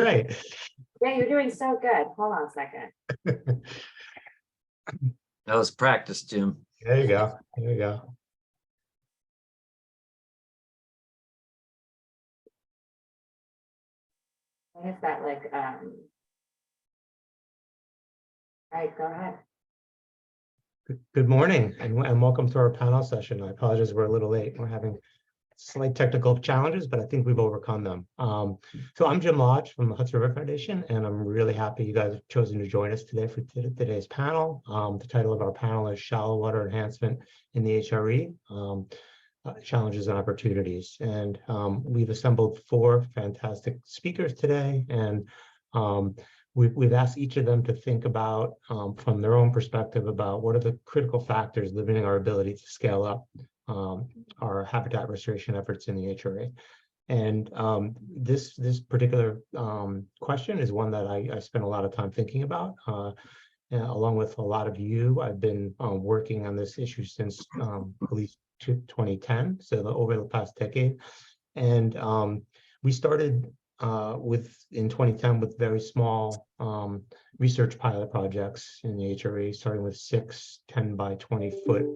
Right. Yeah, you're doing so good. Hold on a second. That was practice, Jim. There you go. There you go. I guess that all right, go ahead. Good morning and welcome to our panel session. I apologize, we're a little late. We're having slight technical challenges, but I think we've overcome them. So I'm Jim Lodge from the Hudson River Foundation, and I'm really happy you guys have chosen to join us today for today's panel. The title of our panel is Shallow Water Enhancement in the HRE, Challenges and Opportunities. And we've assembled 4 fantastic speakers today, and we've asked each of them to think about, from their own perspective, about what are the critical factors limiting our ability to scale up our habitat restoration efforts in the HRA. And this particular question is one that I spent a lot of time thinking about. Along with a lot of you, I've been working on this issue since at least 2010, so over the past decade. And we started in 2010 with very small research pilot projects in the HRA, starting with 6 10 by 20 foot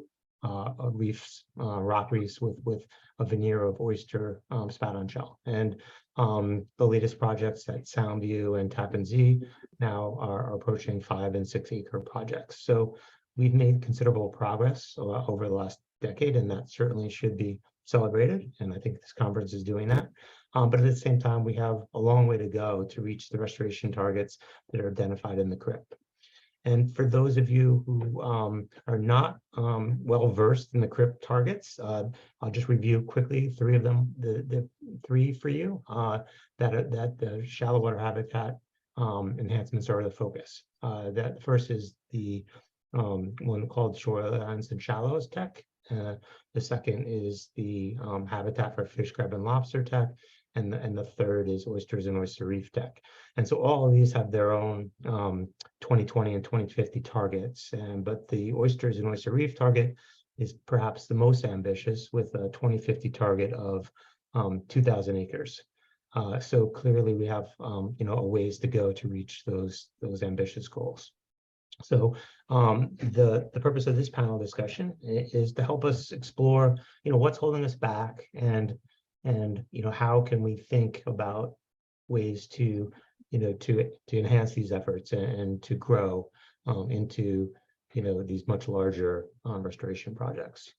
reefs, rock reefs with a veneer of oyster spout-on shell. And the latest projects at Soundview and Tappan Zee now are approaching 5 and 6 acre projects. So we've made considerable progress over the last decade, and that certainly should be celebrated. And I think this conference is doing that. But at the same time, we have a long way to go to reach the restoration targets that are identified in the CRIP. And for those of you who are not well versed in the CRIP targets, I'll just review quickly 3 of them. The 3 for you that the shallow water habitat enhancements are the focus. That first is the one called Shorelines and Shallows Tech. The second is the Habitat for Fish, Crab, and Lobster Tech. And the third is Oysters and Oyster Reef Tech. And so all of these have their own 2020 and 2050 targets. But the Oysters and Oyster Reef target is perhaps the most ambitious, with a 2050 target of 2,000 acres. So clearly we have a ways to go to reach those ambitious goals. So the purpose of this panel discussion is to help us explore what's holding us back, and how can we think about ways to enhance these efforts and to grow into these much larger restoration projects.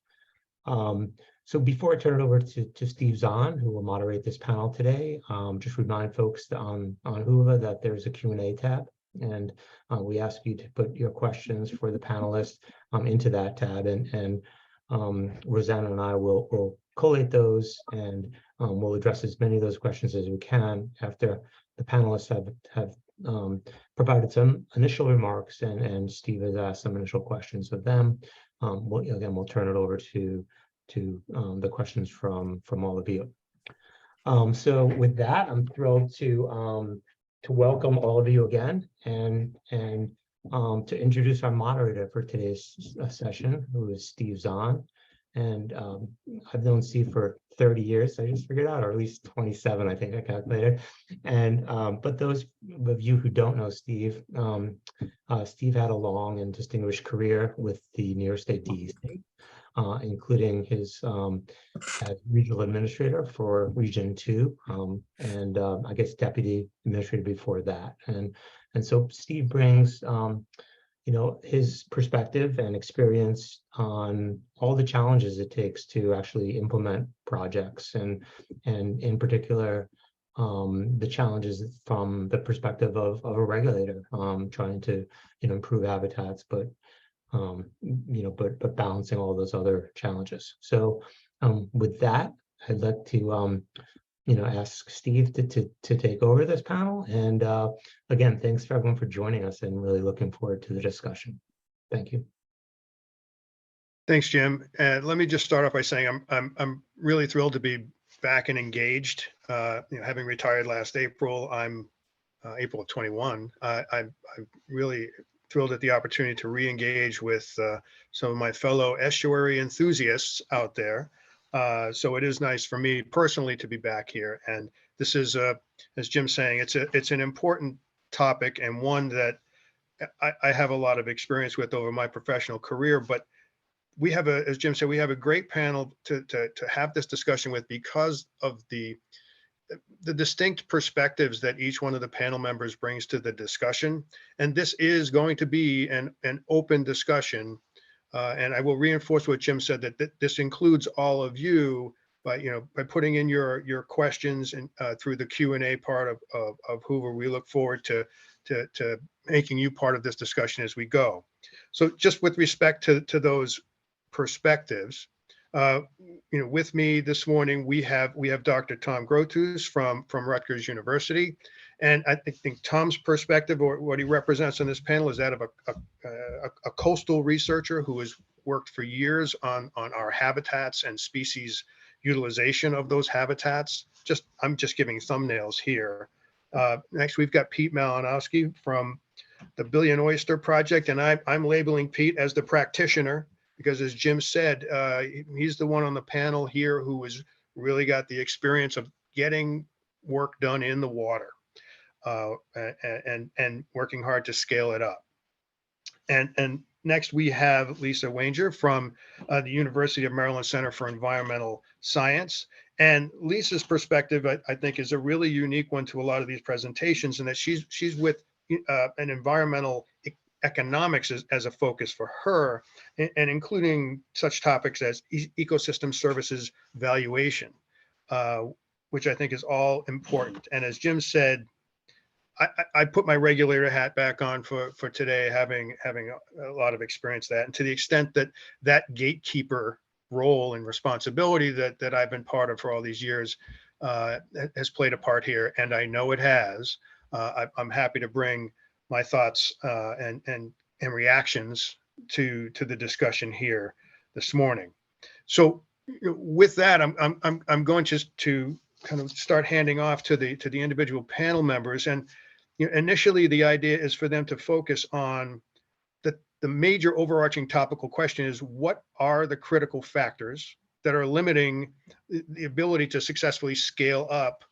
So before I turn it over to Steve Zahn, who will moderate this panel today, just remind folks on Whova that there's a Q&A tab, and we ask you to put your questions for the panelists into that tab, and Rosanna and I will collate those, and we'll address as many of those questions as we can after the panelists have provided some initial remarks, and Steve has asked some initial questions of them. We'll turn it over to the questions from all of you. So with that, I'm thrilled to welcome all of you again, and to introduce our moderator for today's session, who is Steve Zahn. And I've known Steve for 30 years, I just figured out, or at least 27, I think I calculated. And but those of you who don't know Steve, Steve had a long and distinguished career with the New York State DEC, including his as regional administrator for Region 2, and I guess deputy administrator before that. And so Steve brings his perspective and experience on all the challenges it takes to actually implement projects, and in particular the challenges from the perspective of a regulator trying to improve habitats, but balancing all those other challenges. So with that, I'd like to ask Steve to take over this panel. And again, thanks for everyone for joining us, and really looking forward to the discussion. Thank you. Thanks, Jim. Let me just start off by saying I'm really thrilled to be back and engaged. Having retired last April, I'm April of 21. I'm really thrilled at the opportunity to re-engage with some of my fellow estuary enthusiasts out there. So it is nice for me personally to be back here, and This is, as Jim's saying, it's an important topic and one that I have a lot of experience with over my professional career, but we have as Jim said, we have a great panel to have this discussion with because of the distinct perspectives that each one of the panel members brings to the discussion. And this is going to be an open discussion. And I will reinforce what Jim said, that this includes all of you by putting in your questions and through the Q&A part of Hoover. We look forward to making you part of this discussion as we go. So just with respect to those perspectives, with me this morning, we have Dr. Tom Grotus from Rutgers University. And I think Tom's perspective, or what he represents on this panel, is that of a coastal researcher who has worked for years on our habitats and species utilization of those habitats. I'm just giving thumbnails here. Next, we've got Pete Malinowski from the Billion Oyster Project, and I'm labeling Pete as the practitioner because, as Jim said, he's the one on the panel here who has really got the experience of getting work done in the water and working hard to scale it up. And next we have Lisa Wanger from the University of Maryland Center for Environmental Science. And Lisa's perspective, I think, is a really unique one to a lot of these presentations, in that she's with an environmental economics as a focus for her, and including such topics as ecosystem services valuation, which I think is all important. And as Jim said, I put my regulator hat back on for today, having a lot of experience that, and to the extent that gatekeeper role and responsibility that I've been part of for all these years has played a part here, and I know it has. I'm happy to bring my thoughts and reactions to the discussion here this morning. So with that, I'm going just to kind of start handing off to the individual panel members. And initially, the idea is for them to focus on the major overarching topical question is, what are the critical factors that are limiting the ability to successfully scale up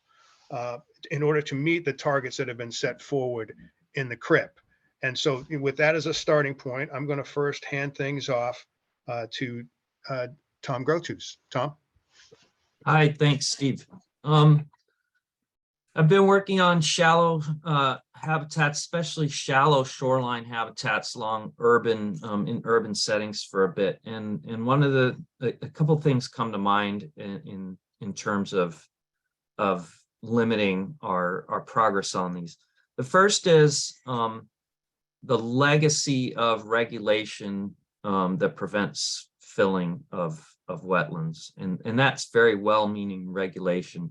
in order to meet the targets that have been set forward in the CRIP? And so with that as a starting point, I'm going to first hand things off to Tom Grotus. Tom? Hi, thanks, Steve. I've been working on shallow habitats, especially shallow shoreline habitats along in urban settings for a bit. And one of a couple of things come to mind in terms of limiting our progress on these. The first is the legacy of regulation that prevents filling of wetlands, and that's very well-meaning regulation.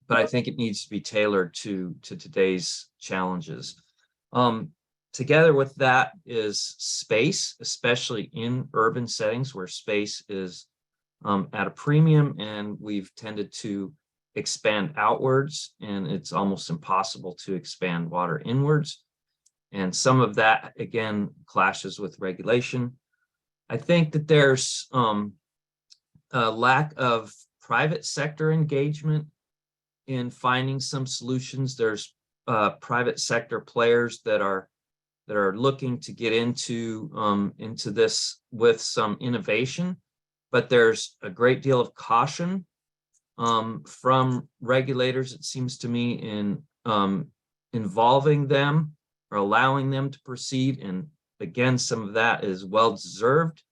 But I think it needs to be tailored to today's challenges. Together with that is space, especially in urban settings where space is at a premium, and we've tended to expand outwards, and it's almost impossible to expand water inwards. And some of that, again, clashes with regulation. I think that there's a lack of private sector engagement in finding some solutions. There's private sector players that are looking to get into this with some innovation, but there's a great deal of caution from regulators, it seems to me, in involving them or allowing them to proceed. And again, some of that is well-deserved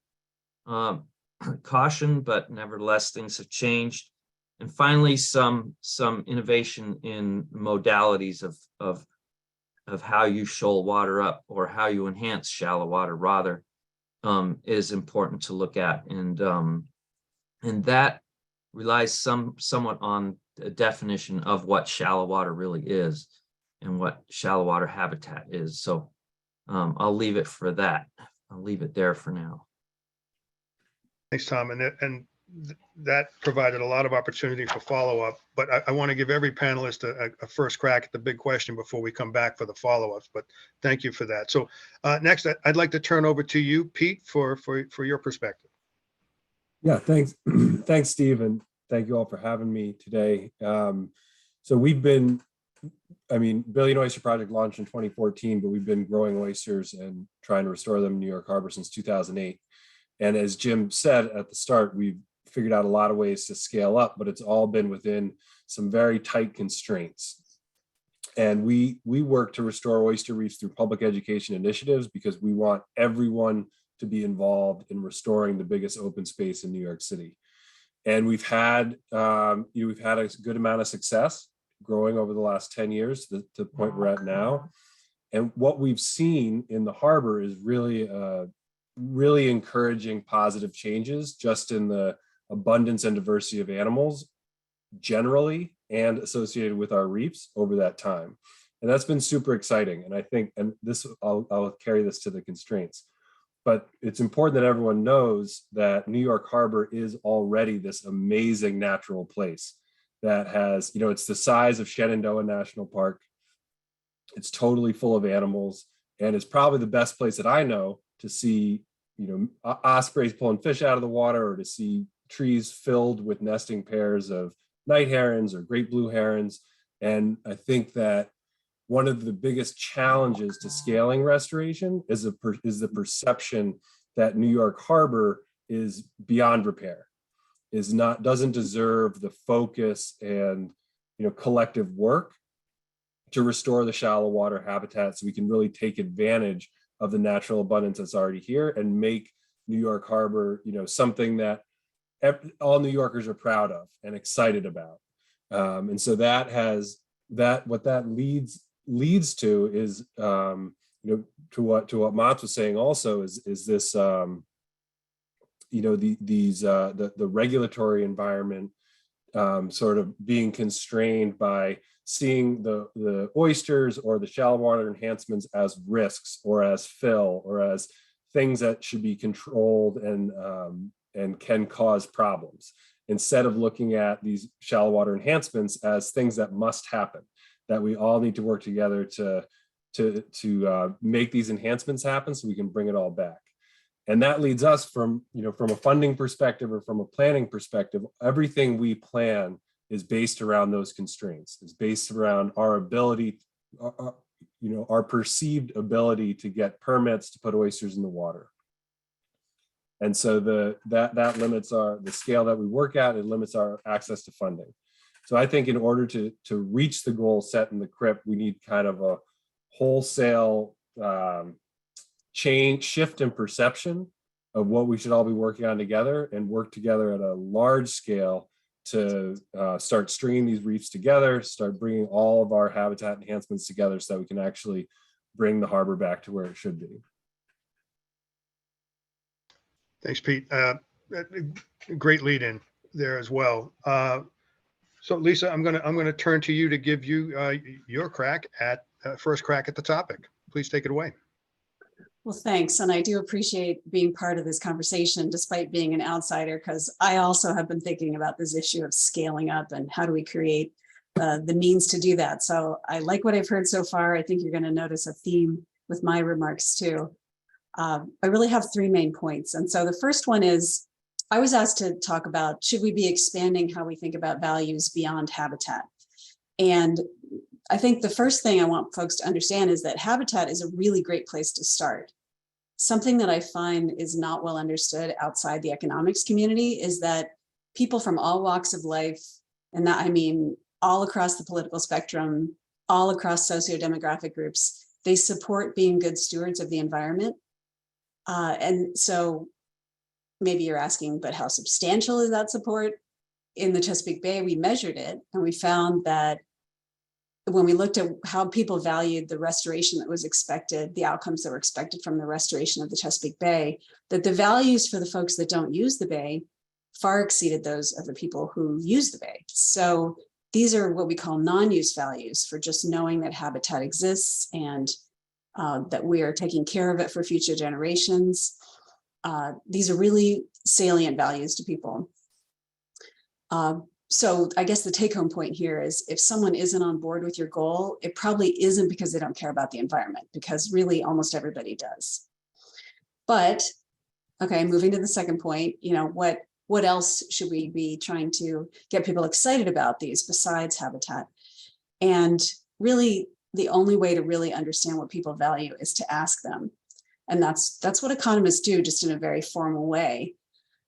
caution, but nevertheless, things have changed. And finally, some innovation in modalities of how you shoal water up, or how you enhance shallow water rather, is important to look at. And that relies somewhat on a definition of what shallow water really is and what shallow water habitat is. So I'll leave it for that. I'll leave it there for now. Thanks, Tom. And that provided a lot of opportunity for follow-up, but I want to give every panelist a first crack at the big question before we come back for the follow-ups, but thank you for that. So next, I'd like to turn over to you, Pete, for your perspective. Yeah, thanks. Thanks, Steve. And Thank you all for having me today. So we've been, Billion Oyster Project launched in 2014, but we've been growing oysters and trying to restore them in New York Harbor since 2008. And as Jim said at the start, we've figured out a lot of ways to scale up, but it's all been within some very tight constraints. And we work to restore oyster reefs through public education initiatives because we want everyone to be involved in restoring the biggest open space in New York City. And we've had a good amount of success growing over the last 10 years to the point we're at now. And what we've seen in the harbor is really encouraging positive changes just in the abundance and diversity of animals generally and associated with our reefs over that time. And that's been super exciting. And I think, and this, I'll carry this to the constraints, but it's important that everyone knows that New York Harbor is already this amazing natural place that has, it's the size of Shenandoah National Park. It's totally full of animals, and it's probably the best place that I know to see, ospreys pulling fish out of the water, or to see trees filled with nesting pairs of night herons or great blue herons. And I think that one of the biggest challenges to scaling restoration is the perception that New York Harbor is beyond repair, doesn't deserve the focus and collective work to restore the shallow water habitat so we can really take advantage of the natural abundance that's already here and make New York Harbor something that all New Yorkers are proud of and excited about. And so what that leads to is to what Mats was saying also is this the regulatory environment sort of being constrained by seeing the oysters or the shallow water enhancements as risks or as fill or as things that should be controlled and can cause problems, instead of looking at these shallow water enhancements as things that must happen, that we all need to work together to make these enhancements happen so we can bring it all back. And that leads us from a funding perspective or from a planning perspective, everything we plan is based around those constraints. It's based around our ability, our perceived ability to get permits to put oysters in the water. And so that limits the scale that we work at, it limits our access to funding. So I think in order to reach the goal set in the CRIP, we need kind of a wholesale shift in perception of what we should all be working on together, and work together at a large scale to start stringing these reefs together, start bringing all of our habitat enhancements together so that we can actually bring the harbor back to where it should be. Thanks, Pete. Great lead in there as well. So Lisa, I'm gonna turn to you to give you your first crack at the topic. Please take it away. Well, thanks. And I do appreciate being part of this conversation, despite being an outsider, because I also have been thinking about this issue of scaling up and how do we create the means to do that. So I like what I've heard so far. I think you're going to notice a theme with my remarks too. I really have three main points. And so the first one is, I was asked to talk about, should we be expanding how we think about values beyond habitat? And I think the first thing I want folks to understand is that habitat is a really great place to start. Something that I find is not well understood outside the economics community is that people from all walks of life, and that I mean all across the political spectrum, all across sociodemographic groups, they support being good stewards of the environment. And so maybe you're asking, but how substantial is that support? In the Chesapeake Bay, we measured it, and we found that when we looked at how people valued the restoration that was expected, the outcomes that were expected from the restoration of the Chesapeake Bay, that the values for the folks that don't use the Bay far exceeded those of the people who use the Bay. So these are what we call non-use values for just knowing that habitat exists and that we are taking care of it for future generations. These are really salient values to people. So I guess the take-home point here is, if someone isn't on board with your goal, it probably isn't because they don't care about the environment, because really almost everybody does. But, okay, moving to the second point, what what else should we be trying to get people excited about these besides habitat? And really, the only way to really understand what people value is to ask them. And that's what economists do, just in a very formal way.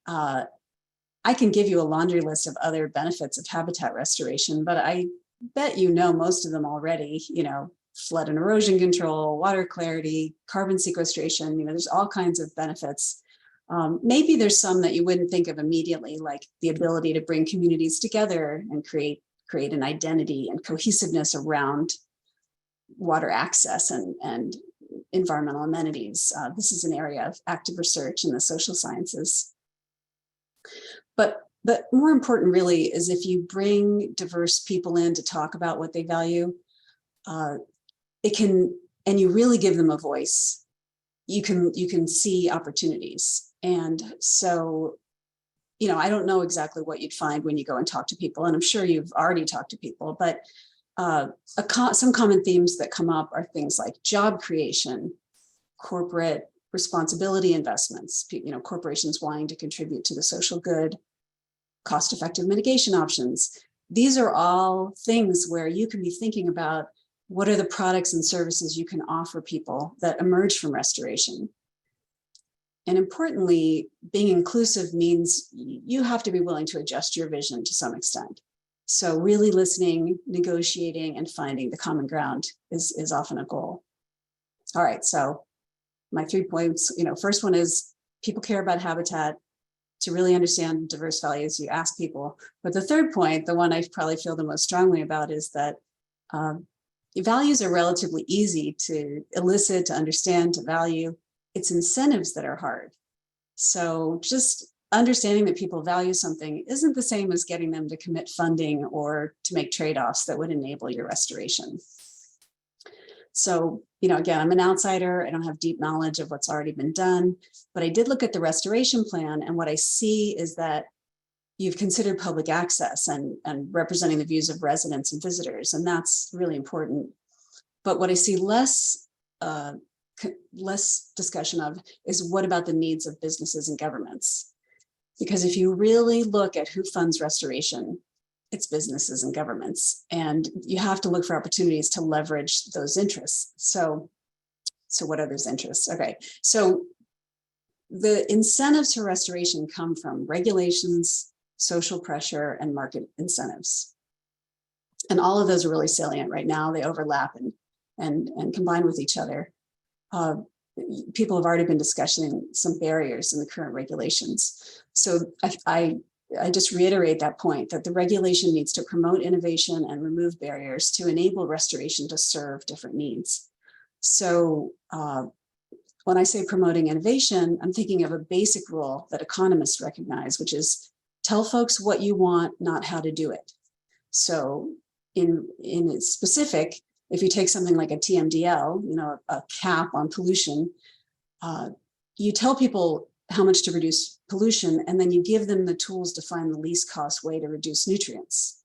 I can give you a laundry list of other benefits of habitat restoration, but I bet you know most of them already, flood and erosion control, water clarity, carbon sequestration, there's all kinds of benefits. Maybe there's some that you wouldn't think of immediately, like the ability to bring communities together and create an identity and cohesiveness around water access and environmental amenities. This is an area of active research in the social sciences. But more important really is if you bring diverse people in to talk about what they value, and you really give them a voice, you can see opportunities. And so, I don't know exactly what you'd find when you go and talk to people, and I'm sure you've already talked to people, but some common themes that come up are things like job creation, corporate responsibility investments, corporations wanting to contribute to the social good, cost-effective mitigation options. These are all things where you can be thinking about what are the products and services you can offer people that emerge from restoration. And importantly, being inclusive means you have to be willing to adjust your vision to some extent. So really listening, negotiating, and finding the common ground is often a goal. All right, so my 3 points, first one is people care about habitat. To really understand diverse values, you ask people. But the third point, the one I probably feel the most strongly about, is that values are relatively easy to elicit, to understand, to value. It's incentives that are hard. So just understanding that people value something isn't the same as getting them to commit funding or to make trade-offs that would enable your restoration. So, again, I'm an outsider. I don't have deep knowledge of what's already been done, but I did look at the restoration plan, and what I see is that you've considered public access and representing the views of residents and visitors, and that's really important. But what I see less discussion of is what about the needs of businesses and governments? Because if you really look at who funds restoration, it's businesses and governments, and you have to look for opportunities to leverage those interests. So what are those interests? Okay, so the incentives for restoration come from regulations, social pressure, and market incentives. And all of those are really salient right now. They overlap and combine with each other. People have already been discussing some barriers in the current regulations. So I just reiterate that point, that the regulation needs to promote innovation and remove barriers to enable restoration to serve different needs. So when I say promoting innovation, I'm thinking of a basic rule that economists recognize, which is tell folks what you want, not how to do it. So in specific, if you take something like a TMDL, a cap on pollution, you tell people how much to reduce pollution, and then you give them the tools to find the least cost way to reduce nutrients.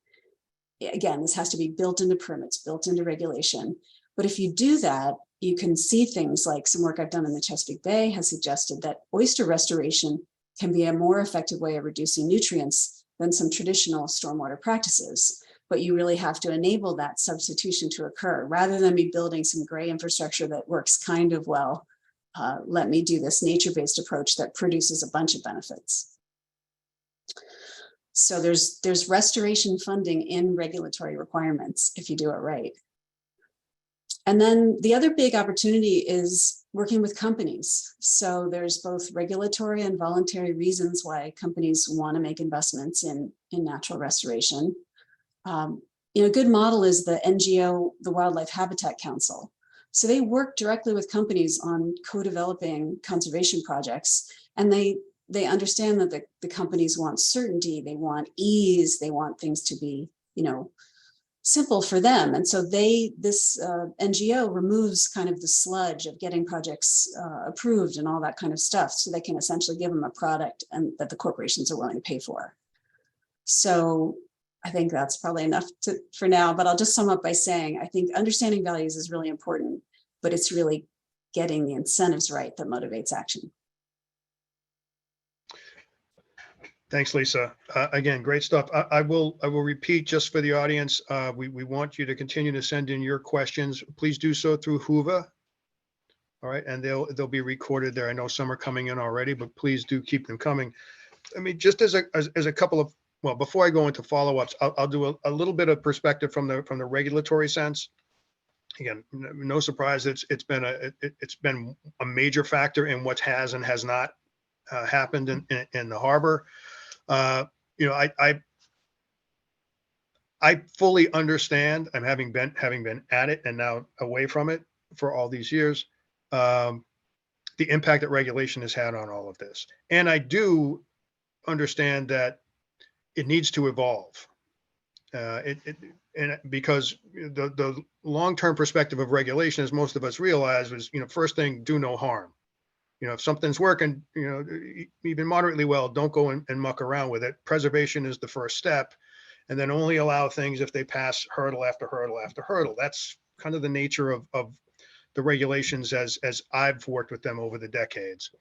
Again, this has to be built into permits, built into regulation. But if you do that, you can see things like some work I've done in the Chesapeake Bay has suggested that oyster restoration can be a more effective way of reducing nutrients than some traditional stormwater practices. But you really have to enable that substitution to occur rather than be building some gray infrastructure that works kind of well. Let me do this nature-based approach that produces a bunch of benefits. So there's restoration funding in regulatory requirements if you do it right. And then the other big opportunity is working with companies. So there's both regulatory and voluntary reasons why companies want to make investments in natural restoration. A good model is the NGO, the Wildlife Habitat Council. So they work directly with companies on co-developing conservation projects, and they understand that the companies want certainty, they want ease, they want things to be, simple for them. And so this NGO removes kind of the sludge of getting projects approved and all that kind of stuff, so they can essentially give them a product and that the corporations are willing to pay for. So I think that's probably enough for now, but I'll just sum up by saying, I think understanding values is really important, but it's really getting the incentives right that motivates action. Thanks, Lisa. Again, great stuff. I will repeat just for the audience. We want you to continue to send in your questions. Please do so through Hoover. All right, and they'll be recorded there. I know some are coming in already, but please do keep them coming. I mean, just as a couple of, well, before I go into follow-ups, I'll do a little bit of perspective from the regulatory sense. Again, no surprise, it's been a major factor in what has and has not happened in the harbor. You know, I fully understand. I'm having been at it and now away from it for all these years. The impact that regulation has had on all of this, and I do understand that it needs to evolve. And because the long-term perspective of regulation, as most of us realize, was, you know, first thing, do no harm. You know, if something's working, you know, even moderately well, don't go and muck around with it. Preservation is the first step, and then only allow things if they pass hurdle after hurdle after hurdle. That's kind of the nature of the regulations as I've worked with them over the decades.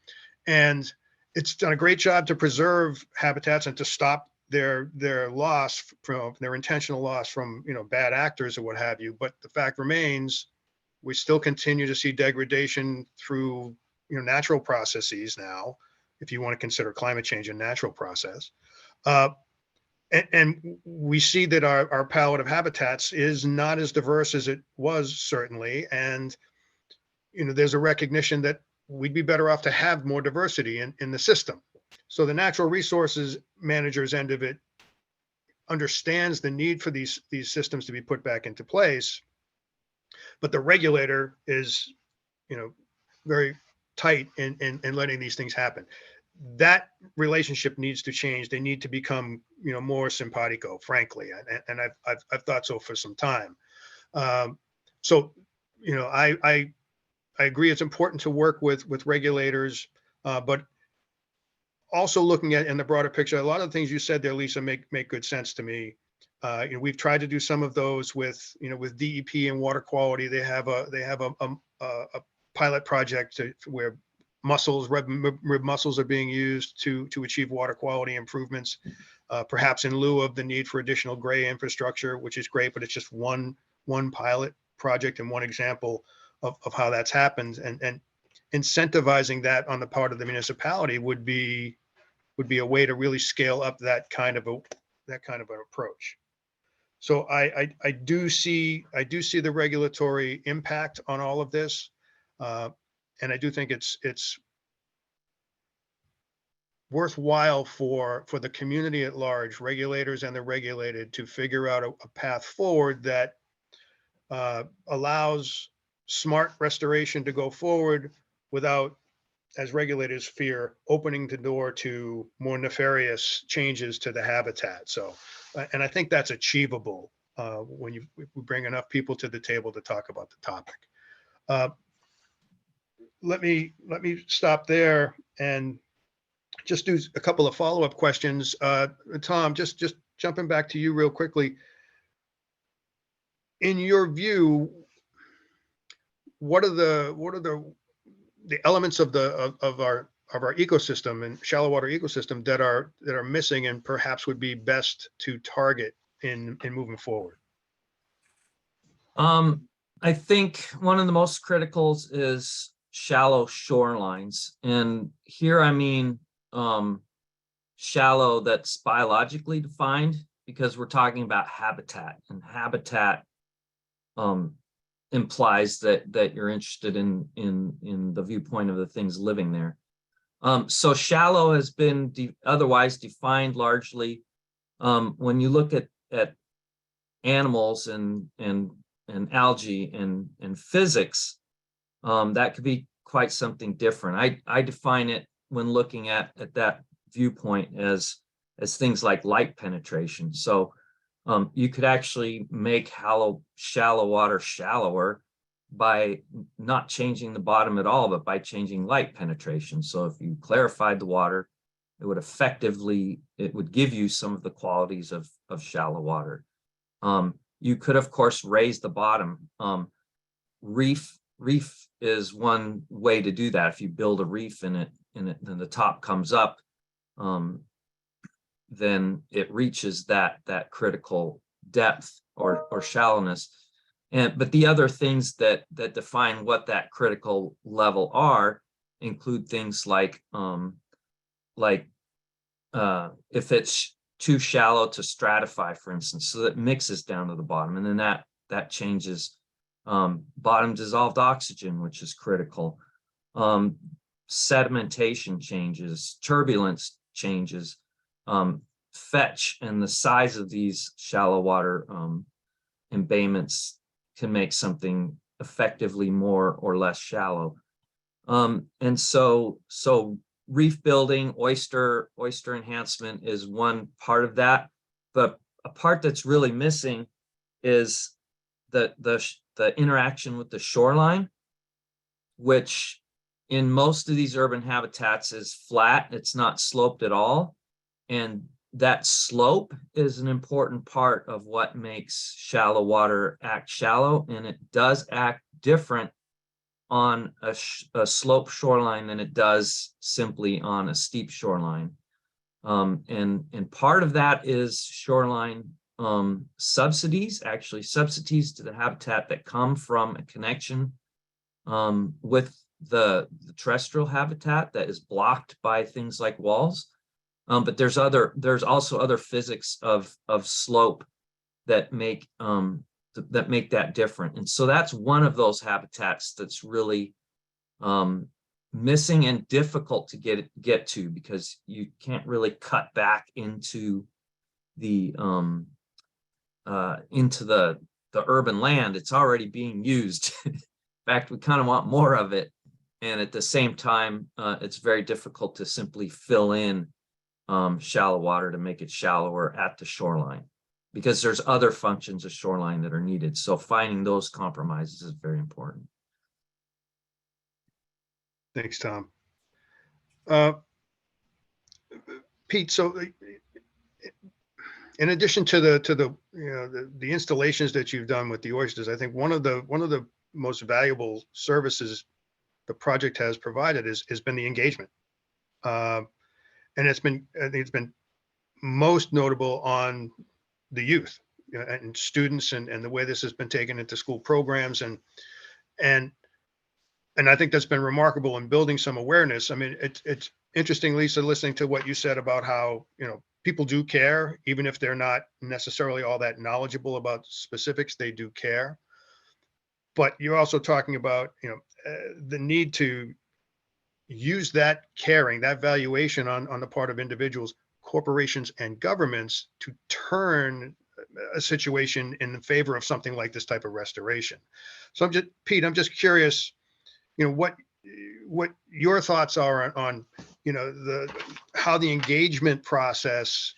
And it's done a great job to preserve habitats and to stop their loss from their intentional loss from, you know, bad actors or what have you. But the fact remains, we still continue to see degradation through, you know, natural processes now, if you want to consider climate change a natural process. And we see that our palette of habitats is not as diverse as it was, certainly. And, you know, there's a recognition that we'd be better off to have more diversity in the system. So the natural resources managers end of it understands the need for these systems to be put back into place. But the regulator is, you know, very tight in letting these things happen. That relationship needs to change. They need to become, you know, more simpatico, frankly. And I've thought so for some time. So, you know, I agree it's important to work with regulators, but also looking at in the broader picture, a lot of the things you said there, Lisa, make good sense to me. You know, we've tried to do some of those with, you know, with DEP and water quality. They have a pilot project where rib mussels are being used to achieve water quality improvements, perhaps in lieu of the need for additional gray infrastructure, which is great, but it's just one pilot project and one example of how that's happened. And incentivizing that on the part of the municipality would be a way to really scale up that kind of an approach. So I do see the regulatory impact on all of this, and I do think it's worthwhile for the community at large, regulators and the regulated, to figure out a path forward that allows smart restoration to go forward without, as regulators fear, opening the door to more nefarious changes to the habitat. So, and I think that's achievable when we bring enough people to the table to talk about the topic. Let me stop there and just do a couple of follow-up questions. Tom, just jumping back to you real quickly. In your view, what are the elements of our ecosystem and shallow water ecosystem that are missing and perhaps would be best to target in moving forward? I think one of the most criticals is shallow shorelines. And here I mean shallow that's biologically defined, because we're talking about habitat, and habitat implies that you're interested in the viewpoint of the things living there. So shallow has been otherwise defined largely. When you look at animals and algae and physics, that could be quite something different. I define it when looking at that viewpoint as things like light penetration. So you could actually make shallow water shallower by not changing the bottom at all, but by changing light penetration. So if you clarified the water, it would give you some of the qualities of shallow water. You could, of course, raise the bottom. Reef is one way to do that. If you build a reef in it, then the top comes up. then it reaches that critical depth or shallowness. But the other things that define what that critical level are include things like if it's too shallow to stratify, for instance, so that mixes down to the bottom, and then that changes bottom dissolved oxygen, which is critical. Sedimentation changes, turbulence changes, fetch, and the size of these shallow water embayments can make something effectively more or less shallow. And so reef building, oyster enhancement is one part of that, but a part that's really missing is the interaction with the shoreline, which in most of these urban habitats is flat. It's not sloped at all. And that slope is an important part of what makes shallow water act shallow. And it does act different on a slope shoreline than it does simply on a steep shoreline. And part of that is shoreline subsidies, actually subsidies to the habitat that come from a connection with the terrestrial habitat that is blocked by things like walls. But there's also other physics of slope that make that different. And so that's one of those habitats that's really missing and difficult to get to, because you can't really cut back into the urban land. It's already being used. In fact, we kind of want more of it. And at the same time, it's very difficult to simply fill in shallow water to make it shallower at the shoreline, because there's other functions of shoreline that are needed. So finding those compromises is very important. Thanks, Tom. Pete, so in addition to the installations that you've done with the oysters, I think one of the most valuable services the project has provided has been the engagement. And I think it's been most notable on the youth, and students, and the way this has been taken into school programs, and I think that's been remarkable in building some awareness. I mean, it's interesting, Lisa, listening to what you said about how, people do care, even if they're not necessarily all that knowledgeable about specifics, they do care. But you're also talking about, the need to use that caring, that valuation on the part of individuals, corporations, and governments to turn a situation in favor of something like this type of restoration. So Pete, I'm just curious, what your thoughts are on how the engagement process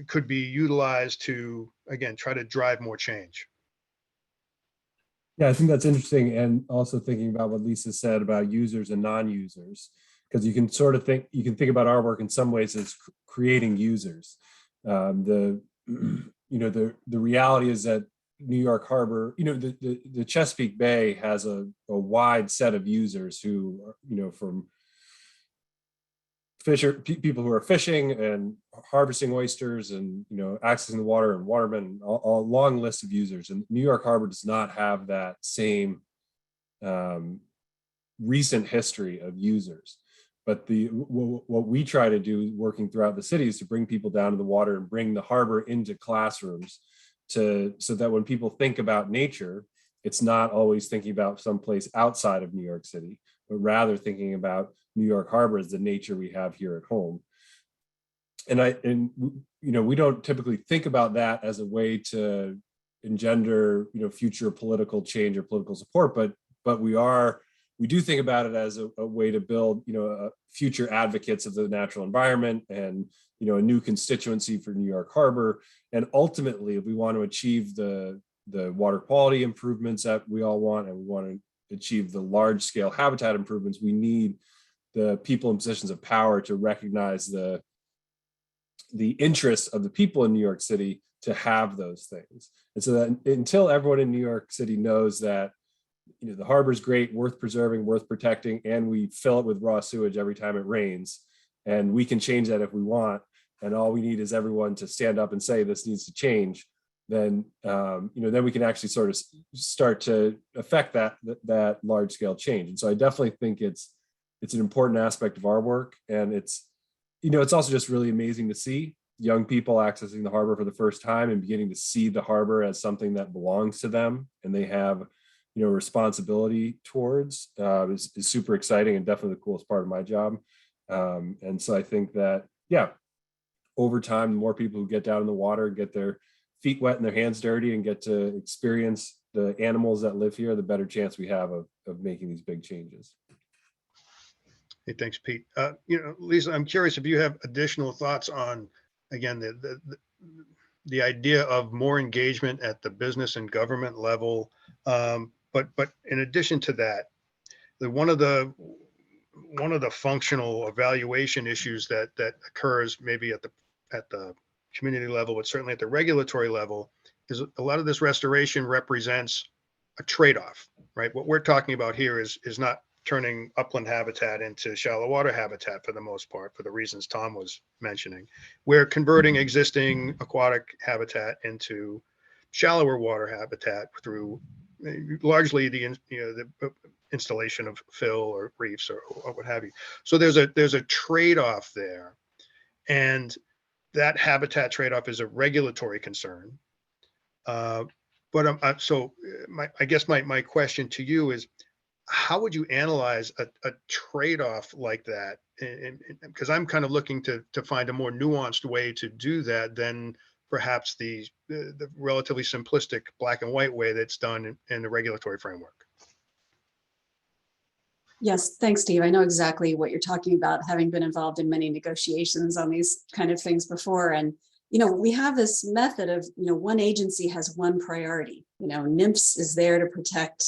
could be utilized to, again, try to drive more change. Yeah, I think that's interesting. And also thinking about what Lisa said about users and non-users, because you can think about our work in some ways as creating users. The reality is that New York Harbor, the Chesapeake Bay has a wide set of users who, from people who are fishing and harvesting oysters and, accessing the water, and watermen, a long list of users. And New York Harbor does not have that same recent history of users. But what we try to do working throughout the city is to bring people down to the water and bring the harbor into classrooms so that when people think about nature, it's not always thinking about someplace outside of New York City, but rather thinking about New York Harbor as the nature we have here at home. And we don't typically think about that as a way to engender, future political change or political support, but we do think about it as a way to build, future advocates of the natural environment, and, a new constituency for New York Harbor. And ultimately, if we want to achieve the water quality improvements that we all want, and we want to achieve the large scale habitat improvements, we need the people in positions of power to recognize the interests of the people in New York City to have those things. And so that until everyone in New York City knows that, the harbor is great, worth preserving, worth protecting, and we fill it with raw sewage every time it rains, and we can change that if we want, and all we need is everyone to stand up and say this needs to change, then then we can actually sort of start to affect that large scale change. And so I definitely think it's an important aspect of our work, and it's also just really amazing to see young people accessing the harbor for the first time and beginning to see the harbor as something that belongs to them and they have responsibility towards. Is super exciting and definitely the coolest part of my job. And so I think that, yeah, over time, the more people who get down in the water, get their feet wet and their hands dirty and get to experience the animals that live here, the better chance we have of making these big changes. Hey, thanks, Pete. Lisa, I'm curious if you have additional thoughts on, again, the idea of more engagement at the business and government level. But in addition to that, one of the functional evaluation issues that occurs maybe at the community level, but certainly at the regulatory level, is a lot of this restoration represents a trade-off, right? What we're talking about here is not turning upland habitat into shallow water habitat for the most part, for the reasons Tom was mentioning. We're converting existing aquatic habitat into shallower water habitat through largely the installation of fill or reefs or what have you. So there's a trade-off there, and that habitat trade-off is a regulatory concern. I guess my question to you is, how would you analyze a trade-off like that? Because I'm kind of looking to find a more nuanced way to do that than perhaps the relatively simplistic black and white way that's done in the regulatory framework. Yes, thanks, Steve. I know exactly what you're talking about, having been involved in many negotiations on these kind of things before. And, we have this method of, one agency has one priority. NIMS is there to protect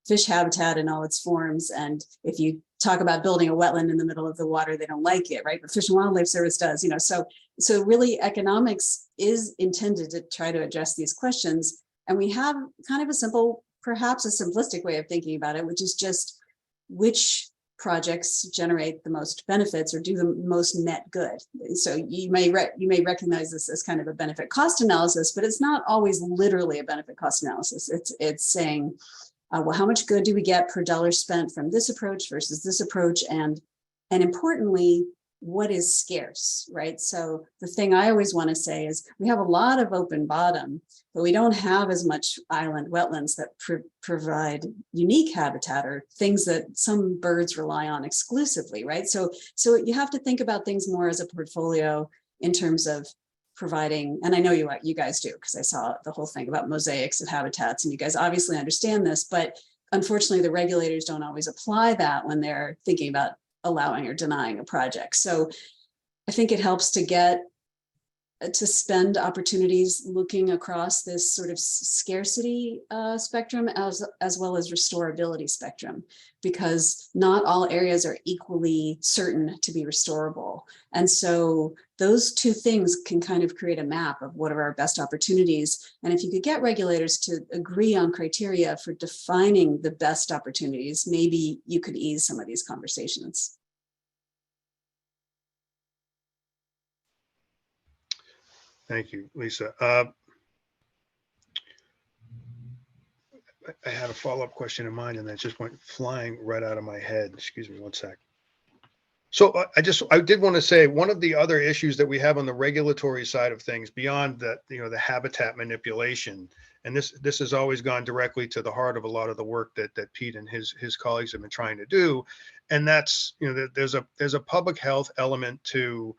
fish habitat in all its forms. And if you talk about building a wetland in the middle of the water, they don't like it, right? But Fish and Wildlife Service does, so really economics is intended to try to address these questions. And we have kind of a simple, perhaps a simplistic way of thinking about it, which is just which projects generate the most benefits or do the most net good. So you may recognize this as kind of a benefit cost analysis, but it's not always literally a benefit cost analysis. It's saying, well, how much good do we get per dollar spent from this approach versus this approach? And importantly, what is scarce, right? So the thing I always want to say is we have a lot of open bottom, but we don't have as much island wetlands that provide unique habitat or things that some birds rely on exclusively, right? So you have to think about things more as a portfolio in terms of providing, and I know you guys do, because I saw the whole thing about mosaics of habitats, and you guys obviously understand this, but unfortunately the regulators don't always apply that when they're thinking about allowing or denying a project. So I think it helps to spend opportunities looking across this sort of scarcity spectrum as well as restorability spectrum, because not all areas are equally certain to be restorable. And so those two things can kind of create a map of what are our best opportunities. And if you could get regulators to agree on criteria for defining the best opportunities, maybe you could ease some of these conversations. Thank you, Lisa. I had a follow-up question in mind and that just went flying right out of my head. Excuse me one sec. So I did want to say one of the other issues that we have on the regulatory side of things beyond that, the habitat manipulation, and this has always gone directly to the heart of a lot of the work that Pete and his colleagues have been trying to do. And that's, there's a public health element to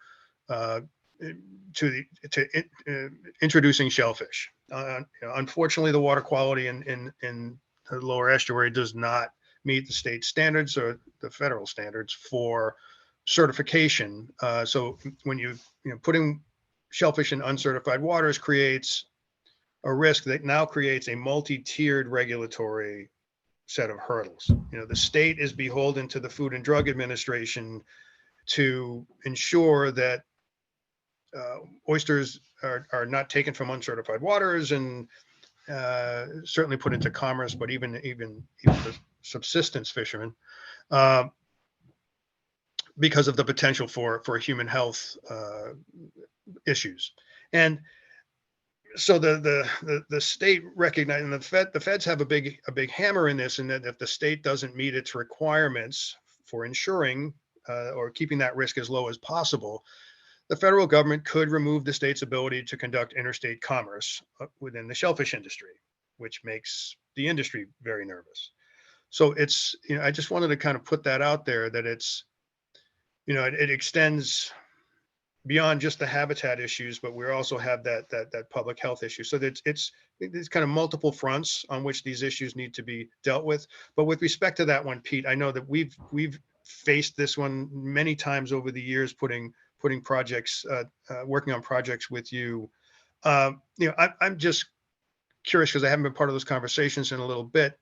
introducing shellfish. Unfortunately, the water quality in the lower estuary does not meet the state standards or the federal standards for certification. So when putting shellfish in uncertified waters creates a risk that now creates a multi-tiered regulatory set of hurdles. The state is beholden to the Food and Drug Administration to ensure that oysters are not taken from uncertified waters and certainly put into commerce, but even the subsistence fishermen, because of the potential for human health issues. And so the state recognizing the feds have a big hammer in this, and that if the state doesn't meet its requirements for ensuring or keeping that risk as low as possible, the federal government could remove the state's ability to conduct interstate commerce within the shellfish industry, which makes the industry very nervous. So it's, I just wanted to kind of put that out there, that it's, it extends beyond just the habitat issues, but we also have that public health issue. So that it's kind of multiple fronts on which these issues need to be dealt with. But with respect to that one, Pete, I know that we've faced this one many times over the years, putting projects, working on projects with you. I'm just curious, because I haven't been part of those conversations in a little bit.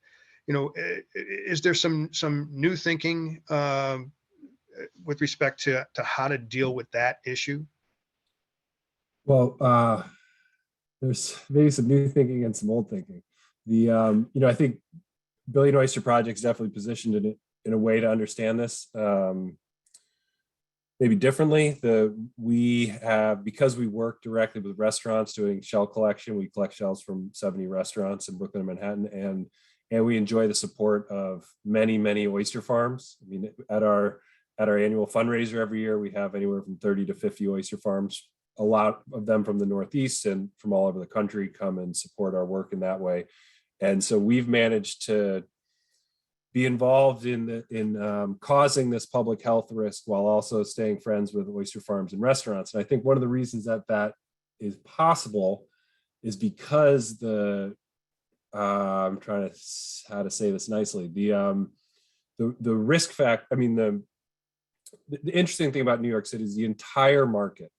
Is there some new thinking with respect to how to deal with that issue? Well, there's maybe some new thinking and some old thinking. I think Billion Oyster Project's definitely positioned in a way to understand this maybe differently. Because we work directly with restaurants doing shell collection, we collect shells from 70 restaurants in Brooklyn and Manhattan, and we enjoy the support of many oyster farms. I mean, at our annual fundraiser every year, we have anywhere from 30 to 50 oyster farms. A lot of them from the Northeast and from all over the country come and support our work in that way. And so we've managed to be involved in causing this public health risk while also staying friends with oyster farms and restaurants. And I think one of the reasons that is possible is because I'm trying to how to say this nicely. The risk factor. I mean, the interesting thing about New York City is the entire market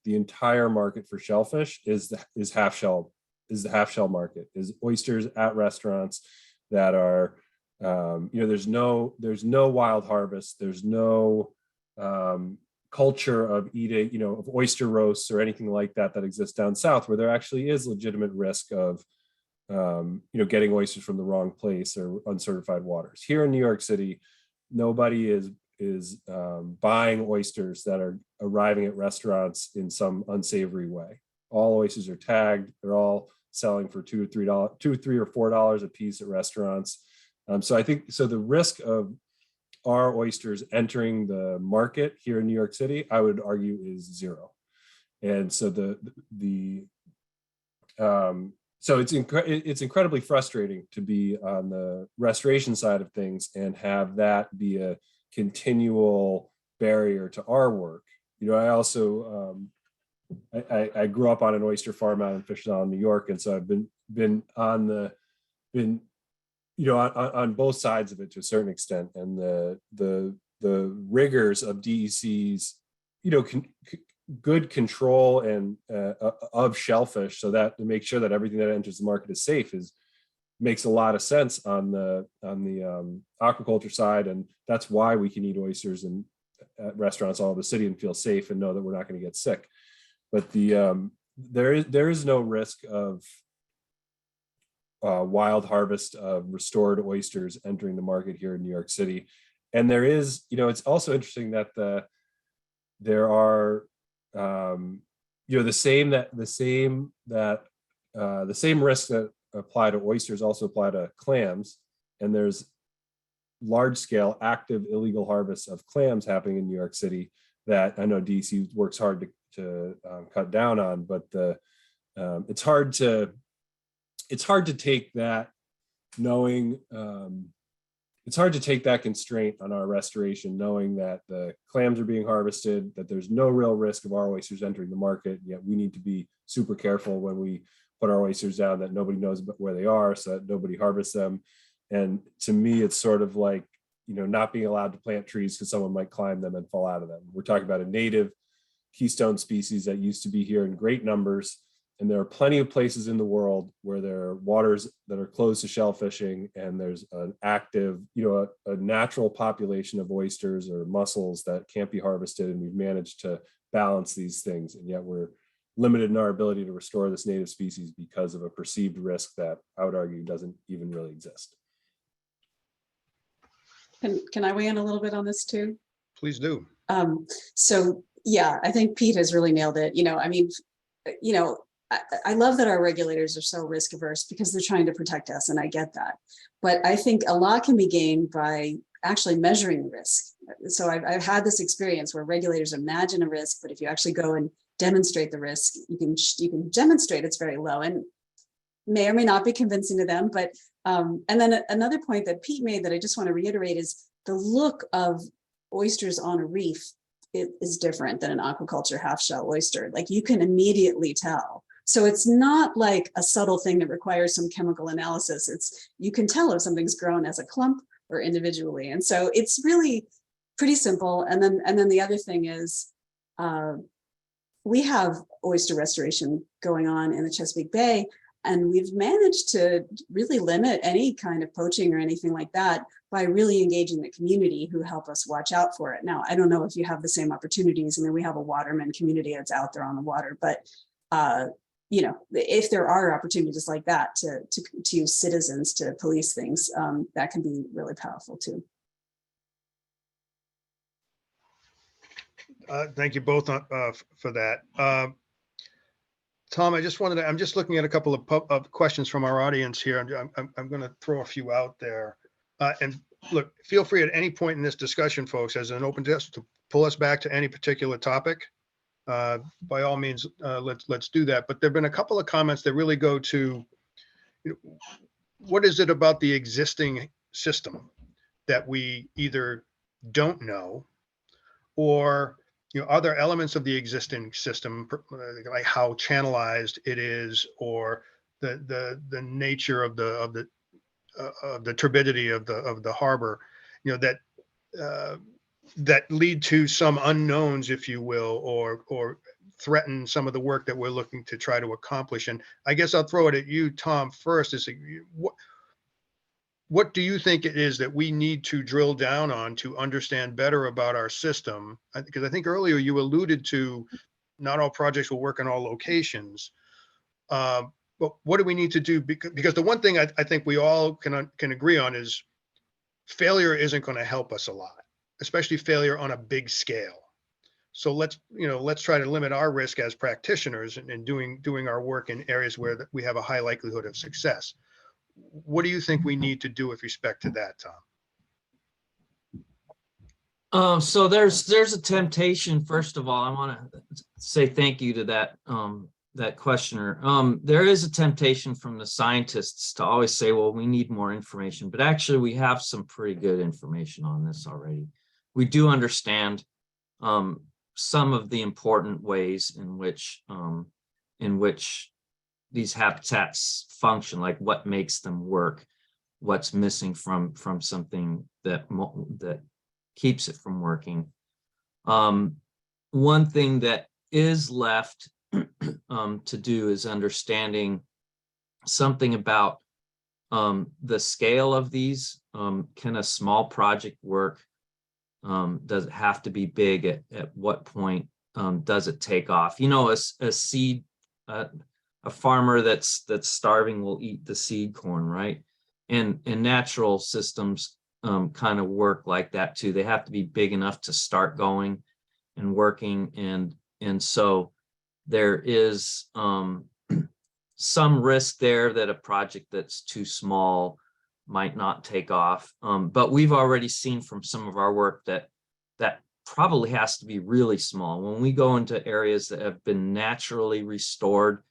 for shellfish is the half shell market, is oysters at restaurants that are, there's no wild harvest. There's no culture of eating, of oyster roasts or anything like that exists down south, where there actually is legitimate risk of, getting oysters from the wrong place or uncertified waters. Here in New York City, nobody is buying oysters that are arriving at restaurants in some unsavory way. All oysters are tagged. They're all selling for $2, $3 or $4 a piece at restaurants. So I think the risk of our oysters entering the market here in New York City, I would argue, is zero. And so so it's incredibly frustrating to be on the restoration side of things and have that be a continual barrier to our work. I also I grew up on an oyster farm out in Fish Island, New York, and so I've been on both sides of it to a certain extent, and the rigors of DEC's good control and of shellfish, so that to make sure that everything that enters the market is safe makes a lot of sense on the aquaculture side, and that's why we can eat oysters at restaurants all over the city and feel safe and know that we're not going to get sick. But there is no risk of wild harvest of restored oysters entering the market here in New York City. And there is, it's also interesting that there are the same risks that apply to oysters also apply to clams, and there's large scale active illegal harvests of clams happening in New York City that I know DC works hard to cut down on, but it's hard to take that, knowing it's hard to take that constraint on our restoration, knowing that the clams are being harvested, that there's no real risk of our oysters entering the market, yet we need to be super careful when we put our oysters down, that nobody knows where they are, so that nobody harvests them. And to me, it's sort of like, not being allowed to plant trees because someone might climb them and fall out of them. We're talking about a native keystone species that used to be here in great numbers. And there are plenty of places in the world where there are waters that are closed to shell fishing, and there's an active, a natural population of oysters or mussels that can't be harvested. And we've managed to balance these things. And yet we're limited in our ability to restore this native species because of a perceived risk that I would argue doesn't even really exist. Can I weigh in a little bit on this too? Please do. So yeah, I think Pete has really nailed it. you know, I love that our regulators are so risk averse because they're trying to protect us, and I get that. But I think a lot can be gained by actually measuring the risk. So I've had this experience where regulators imagine a risk, but if you actually go and demonstrate the risk, you can demonstrate it's very low, and may or may not be convincing to them. But and then another point that Pete made that I just want to reiterate is the look of oysters on a reef is different than an aquaculture half-shell oyster. Like, you can immediately tell. So it's not like a subtle thing that requires some chemical analysis. You can tell if something's grown as a clump or individually. And so it's really pretty simple. And then the other thing is, we have oyster restoration going on in the Chesapeake Bay, and we've managed to really limit any kind of poaching or anything like that by really engaging the community who help us watch out for it. Now, I don't know if you have the same opportunities. I mean, we have a waterman community that's out there on the water, but you know, if there are opportunities like that to use citizens to police things, that can be really powerful too. Thank you both for that. Tom, I'm just looking at a couple of questions from our audience here. I'm going to throw a few out there. And look, feel free at any point in this discussion, folks, as an open test, to pull us back to any particular topic. By all means, let's do that. But there've been a couple of comments that really go to, what is it about the existing system that we either don't know, or are there elements of the existing system, like how channelized it is, or the nature of the turbidity of the harbor, that lead to some unknowns, if you will, or threaten some of the work that we're looking to try to accomplish. And I guess I'll throw it at you, Tom, first. Is what do you think it is that we need to drill down on to understand better about our system? Because I think earlier you alluded to not all projects will work in all locations. But what do we need to do? Because the one thing I think we all can agree on is failure isn't going to help us a lot, especially failure on a big scale. So let's try to limit our risk as practitioners and doing our work in areas where we have a high likelihood of success. What do you think we need to do with respect to that, Tom? So there's a temptation. First of all, I want to say thank you to that questioner. There is a temptation from the scientists to always say, well, we need more information, but actually we have some pretty good information on this already. We do understand some of the important ways in which these habitats function, like what makes them work, what's missing from something that keeps it from working. One thing that is left to do is understanding something about the scale of these. Can a small project work? Does it have to be big? At what point does it take off? A seed, a farmer that's starving will eat the seed corn, right? And natural systems kind of work like that too. They have to be big enough to start going and working, and so there is some risk there that a project that's too small might not take off. But we've already seen from some of our work that probably has to be really small. When we go into areas that have been naturally restored,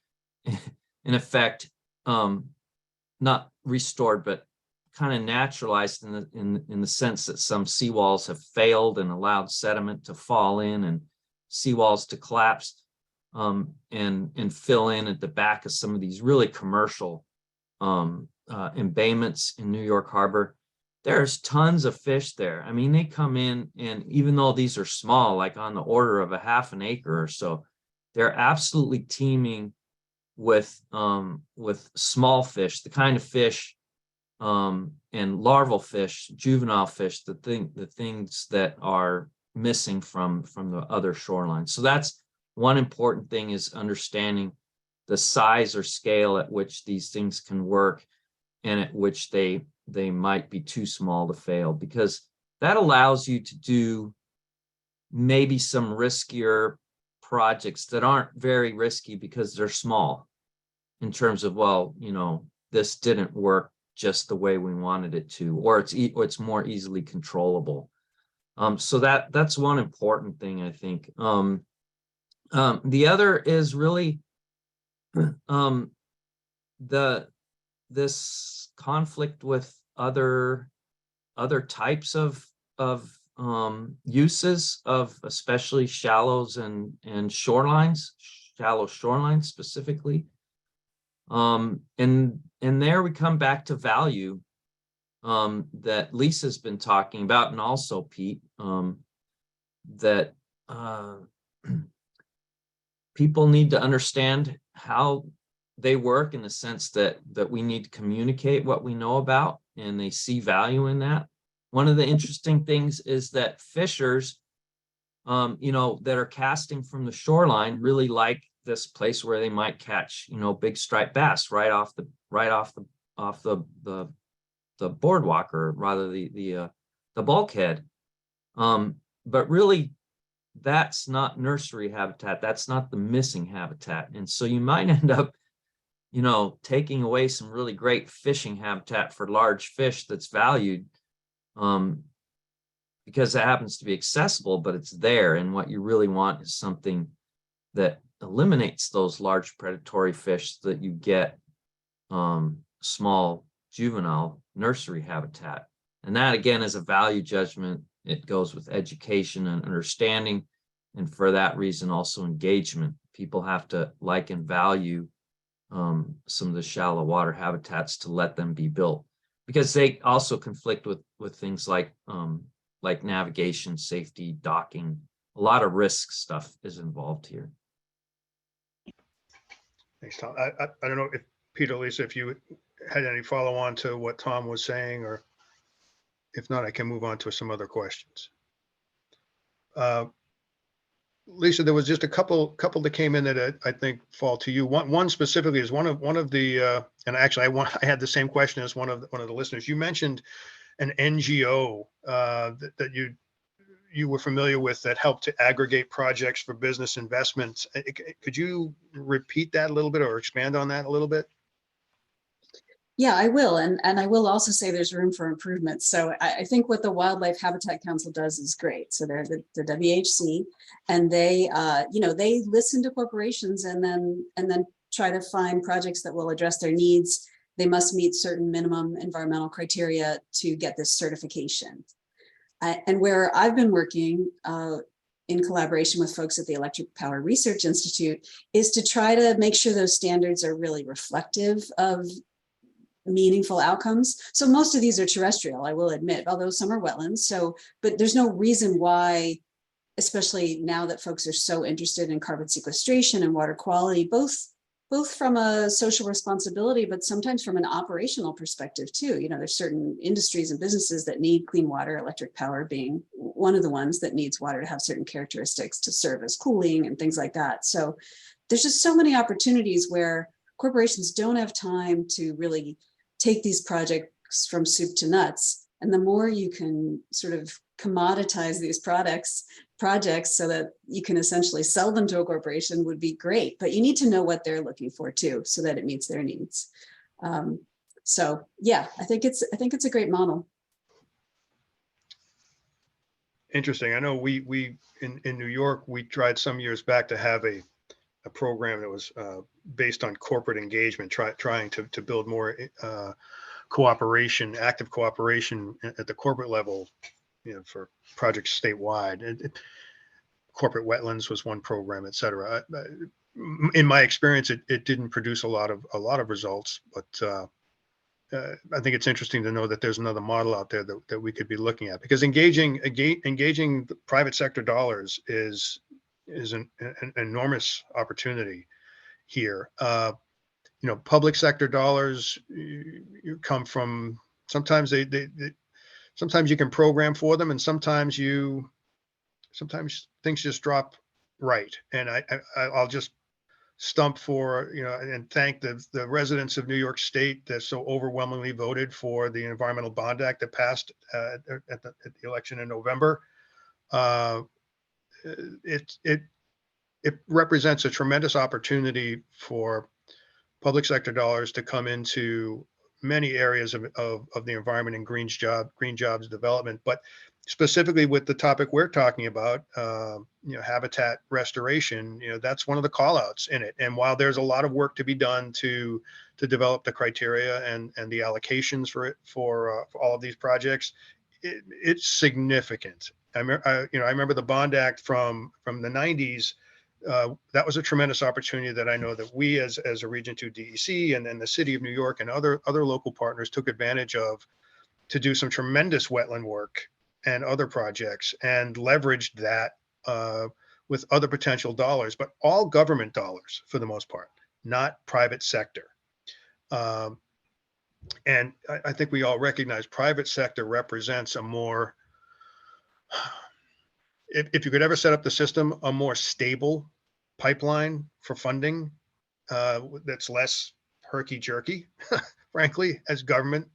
in effect, not restored, but kind of naturalized in the sense that some seawalls have failed and allowed sediment to fall in and seawalls to collapse and fill in at the back of some of these really commercial embayments in New York Harbor. There's tons of fish there. I mean, they come in, and even though these are small, like on the order of a half an acre or so, they're absolutely teeming with small fish, the kind of fish and larval fish, juvenile fish, the things that are missing from the other shorelines. So that's one important thing, is understanding the size or scale at which these things can work and at which they might be too small to fail, because that allows you to do maybe some riskier projects that aren't very risky because they're small in terms of, well, this didn't work just the way we wanted it to, or it's more easily controllable. So that's one important thing, I think. The other is really this conflict with other types of uses of especially shallows and shorelines, shallow shorelines specifically. And there we come back to value that Lisa's been talking about, and also Pete, that people need to understand how they work, in the sense that we need to communicate what we know about, and they see value in that. One of the interesting things is that fishers, that are casting from the shoreline really like this place where they might catch, big striped bass right off the boardwalk, or rather the bulkhead. But really, that's not nursery habitat. That's not the missing habitat. And so you might end up, taking away some really great fishing habitat for large fish that's valued, because it happens to be accessible, but it's there. And what you really want is something that eliminates those large predatory fish, so that you get small juvenile nursery habitat. And that, again, is a value judgment. It goes with education and understanding, and for that reason also engagement. People have to like and value some of the shallow water habitats to let them be built, because they also conflict with things like navigation, safety, docking. A lot of risk stuff is involved here. Thanks, Tom. I don't know if Peter, Lisa, if you had any follow on to what Tom was saying, or if not, I can move on to some other questions. Lisa, there was just a couple that came in that I think fall to you. One specifically is one of the and actually I had the same question as one of the listeners. You mentioned an NGO that you were familiar with that helped to aggregate projects for business investments. Could you repeat that a little bit, or expand on that a little bit? Yeah, I will. And I will also say there's room for improvement. So I think what the Wildlife Habitat Council does is great. So they're the WHC, and they, they listen to corporations and then try to find projects that will address their needs. They must meet certain minimum environmental criteria to get this certification. And where I've been working in collaboration with folks at the Electric Power Research Institute is to try to make sure those standards are really reflective of meaningful outcomes. So most of these are terrestrial, I will admit, although some are wetlands. So, but there's no reason why, especially now that folks are so interested in carbon sequestration and water quality, both from a social responsibility, but sometimes from an operational perspective too. There's certain industries and businesses that need clean water, electric power being one of the ones that needs water to have certain characteristics to serve as cooling and things like that. So there's just so many opportunities where corporations don't have time to really take these projects from soup to nuts. And the more you can sort of commoditize these projects so that you can essentially sell them to a corporation would be great, but you need to know what they're looking for too, so that it meets their needs. So yeah, I think it's a great model. Interesting. I know we in New York, we tried some years back to have a program that was based on corporate engagement, trying to build more cooperation, active cooperation at the corporate level, for projects statewide. Corporate wetlands was one program, et cetera. In my experience, it didn't produce a lot of results, but I think it's interesting to know that there's another model out there that we could be looking at, because engaging the private sector dollars is an enormous opportunity here. Public sector dollars, you come from, sometimes sometimes you can program for them, and sometimes things just drop right. And I'll just stump for, and thank the residents of New York State that so overwhelmingly voted for the Environmental Bond Act that passed at the election in November. It it represents a tremendous opportunity for public sector dollars to come into many areas of the environment and green jobs development, but specifically with the topic we're talking about, habitat restoration, that's one of the call outs in it. And while there's a lot of work to be done to develop the criteria and the allocations for it, for all of these projects, it's significant. I remember the Bond Act from the 90s. That was a tremendous opportunity that I know that we as a Region 2 DEC and then the City of New York and other local partners took advantage of to do some tremendous wetland work and other projects, and leveraged that with other potential dollars, but all government dollars for the most part, not private sector. And I think we all recognize private sector represents a more, if you could ever set up the system, a more stable pipeline for funding that's less herky-jerky, frankly, as government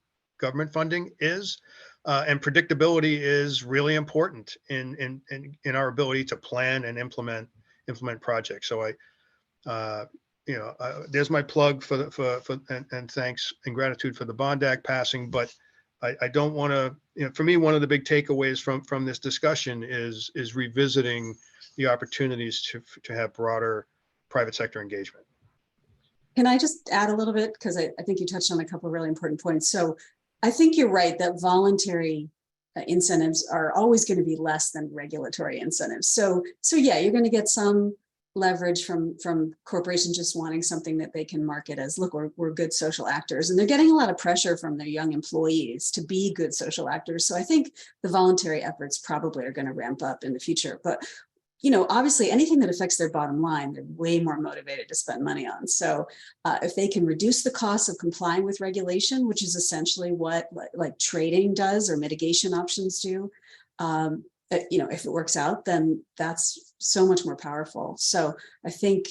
funding is. And predictability is really important in our ability to plan and implement projects. So there's my plug for and thanks and gratitude for the Bond Act passing. But I don't want to, for me, one of the big takeaways from this discussion is revisiting the opportunities to have broader private sector engagement. Can I just add a little bit? Because I think you touched on a couple of really important points. So I think you're right that voluntary incentives are always going to be less than regulatory incentives. So yeah, you're going to get some leverage from corporations just wanting something that they can market as, look, we're good social actors. And they're getting a lot of pressure from their young employees to be good social actors. So I think the voluntary efforts probably are going to ramp up in the future. But obviously anything that affects their bottom line, they're way more motivated to spend money on. So if they can reduce the cost of complying with regulation, which is essentially what like trading does or mitigation options do, if it works out, then that's so much more powerful. So I think,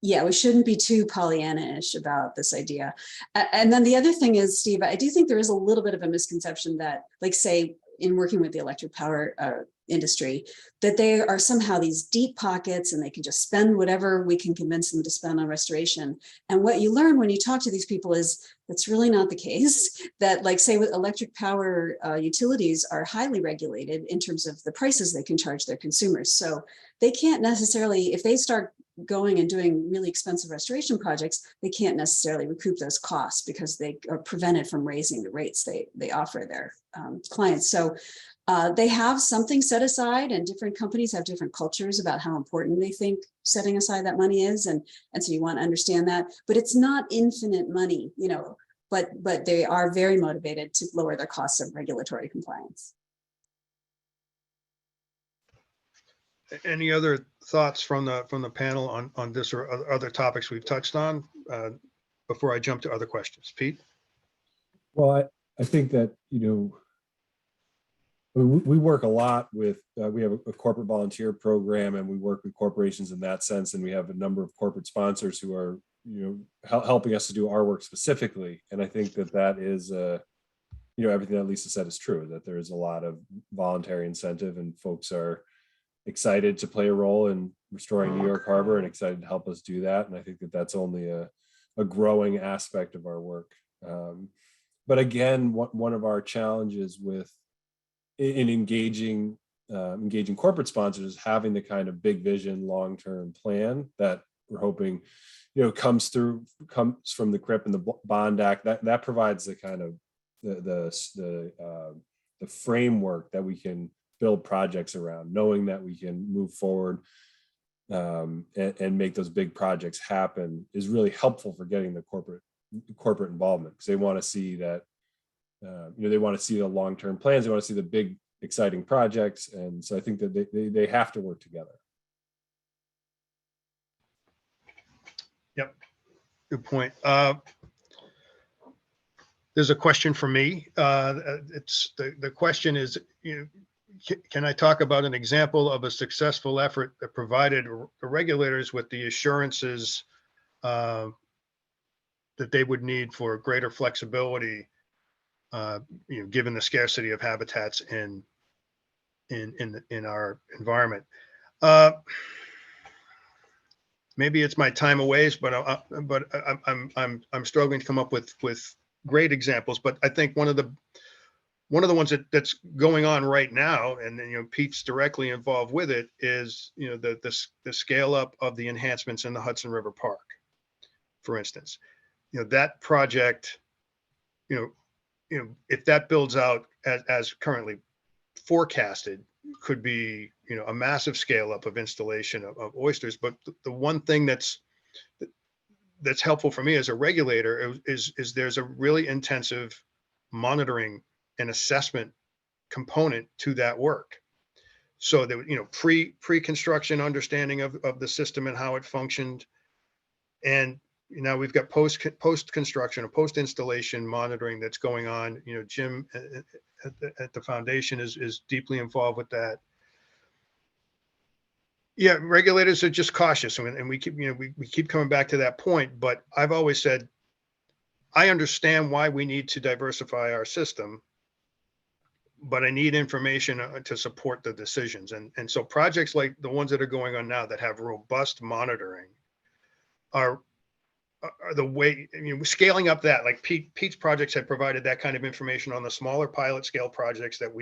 yeah, we shouldn't be too Pollyanna-ish about this idea. And then the other thing is, Steve, I do think there is a little bit of a misconception that, like, say, in working with the electric power industry, that they are somehow these deep pockets and they can just spend whatever we can convince them to spend on restoration. And what you learn when you talk to these people is that's really not the case. That, like, say, with electric power utilities are highly regulated in terms of the prices they can charge their consumers. So they can't necessarily, if they start going and doing really expensive restoration projects, they can't necessarily recoup those costs because they are prevented from raising the rates they offer their clients. So they have something set aside, and different companies have different cultures about how important they think setting aside that money is. And so you want to understand that, but it's not infinite money, but they are very motivated to lower their costs of regulatory compliance. Any other thoughts from the panel on this or other topics we've touched on before I jump to other questions? Pete? Well, I think that, we work a lot with, we have a corporate volunteer program, and we work with corporations in that sense. And we have a number of corporate sponsors who are, helping us to do our work specifically. And I think that is, everything that Lisa said is true, that there is a lot of voluntary incentive and folks are excited to play a role in restoring New York Harbor and excited to help us do that. And I think that that's only a growing aspect of our work. But again, one of our challenges in engaging corporate sponsors is having the kind of big vision, long-term plan that we're hoping, comes from the CRIP and the Bond Act. That provides the kind of the framework that we can build projects around, knowing that we can move forward and make those big projects happen is really helpful for getting the corporate involvement, because they want to see that, they want to see the long-term plans, they want to see the big exciting projects. And so I think that they have to work together. Yep, good point. There's a question for me. It's the question is, can I talk about an example of a successful effort that provided the regulators with the assurances that they would need for greater flexibility, given the scarcity of habitats in our environment? maybe it's my time away, but I'm struggling to come up with great examples. But I think one of the ones that's going on right now, and then, Pete's directly involved with it, is, the scale up of the enhancements in the Hudson River Park, for instance. That project, if that builds out as currently forecasted, could be, a massive scale up of installation of oysters. But the one thing that's helpful for me as a regulator is there's a really intensive monitoring and assessment component to that work. So that, pre-construction understanding of the system and how it functioned. And now we've got post-construction or post-installation monitoring that's going on. Jim at the foundation is deeply involved with that. Yeah, regulators are just cautious, and we keep, we keep coming back to that point. But I've always said, I understand why we need to diversify our system, but I need information to support the decisions. And so projects like the ones that are going on now that have robust monitoring are the way, scaling up that, like Pete's projects have provided that kind of information on the smaller pilot scale projects that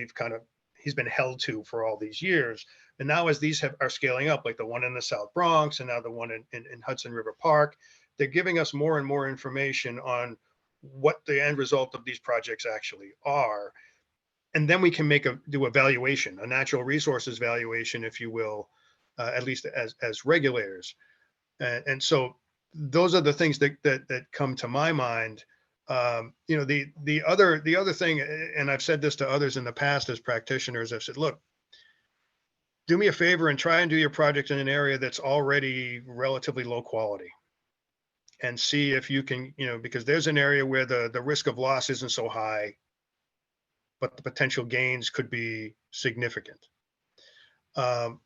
he's been held to for all these years. And now as these are scaling up, like the one in the South Bronx and now the one in Hudson River Park, they're giving us more and more information on what the end result of these projects actually are. And then we can do a valuation, a natural resources valuation, if you will, at least as regulators. And so those are the things that come to my mind. The other thing, and I've said this to others in the past as practitioners, I've said, look, do me a favor and try and do your project in an area that's already relatively low quality, and see if you can, because there's an area where the risk of loss isn't so high, but the potential gains could be significant. And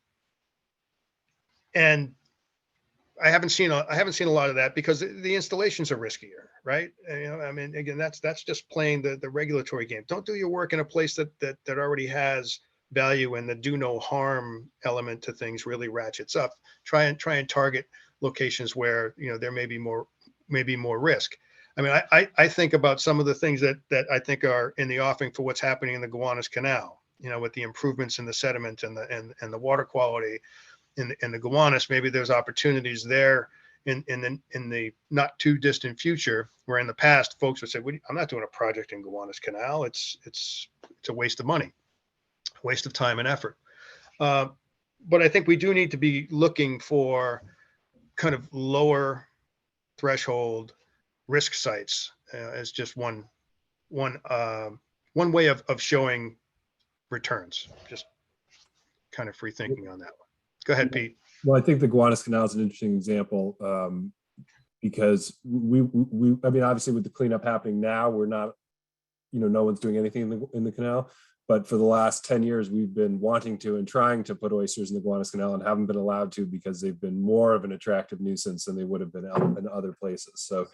I haven't seen a lot of that because the installations are riskier, right? And, again, that's just playing the regulatory game. Don't do your work in a place that already has value, and the do no harm element to things really ratchets up. Try and target locations where there may be more risk. I mean, I think about some of the things that I think are in the offing for what's happening in the Gowanus Canal, with the improvements in the sediment and the water quality in the Gowanus. Maybe there's opportunities there in the not too distant future, where in the past folks would say, I'm not doing a project in Gowanus Canal. It's a waste of money, waste of time and effort. But I think we do need to be looking for kind of lower threshold risk sites as just one way of showing returns. Just kind of free thinking on that one. Go ahead, Pete. Well, I think the Gowanus Canal is an interesting example because we I mean, obviously with the cleanup happening now, we're not, no one's doing anything in the canal. But for the last 10 years, we've been wanting to and trying to put oysters in the Gowanus Canal and haven't been allowed to because they've been more of an attractive nuisance than they would have been in other places. So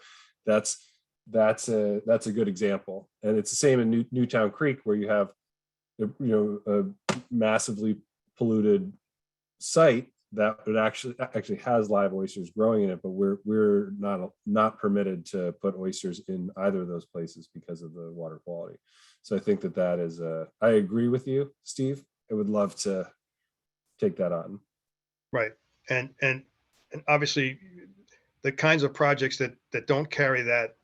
that's a good example. And it's the same in Newtown Creek, where you have a massively polluted site that it actually has live oysters growing in it, but we're not permitted to put oysters in either of those places because of the water quality. So I think that is I agree with you, Steve. I would love to take that on. Right. And obviously the kinds of projects that don't carry that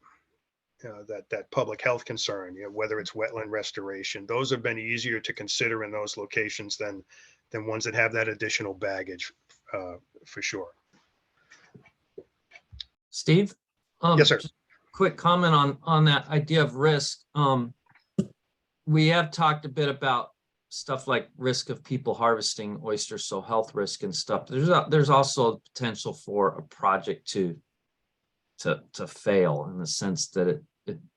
that public health concern, whether it's wetland restoration, those have been easier to consider in those locations than ones that have that additional baggage, for sure. Steve? Yes, sir. Quick comment on that idea of risk. We have talked a bit about stuff like risk of people harvesting oysters, so health risk and stuff. There's also potential for a project to fail, in the sense that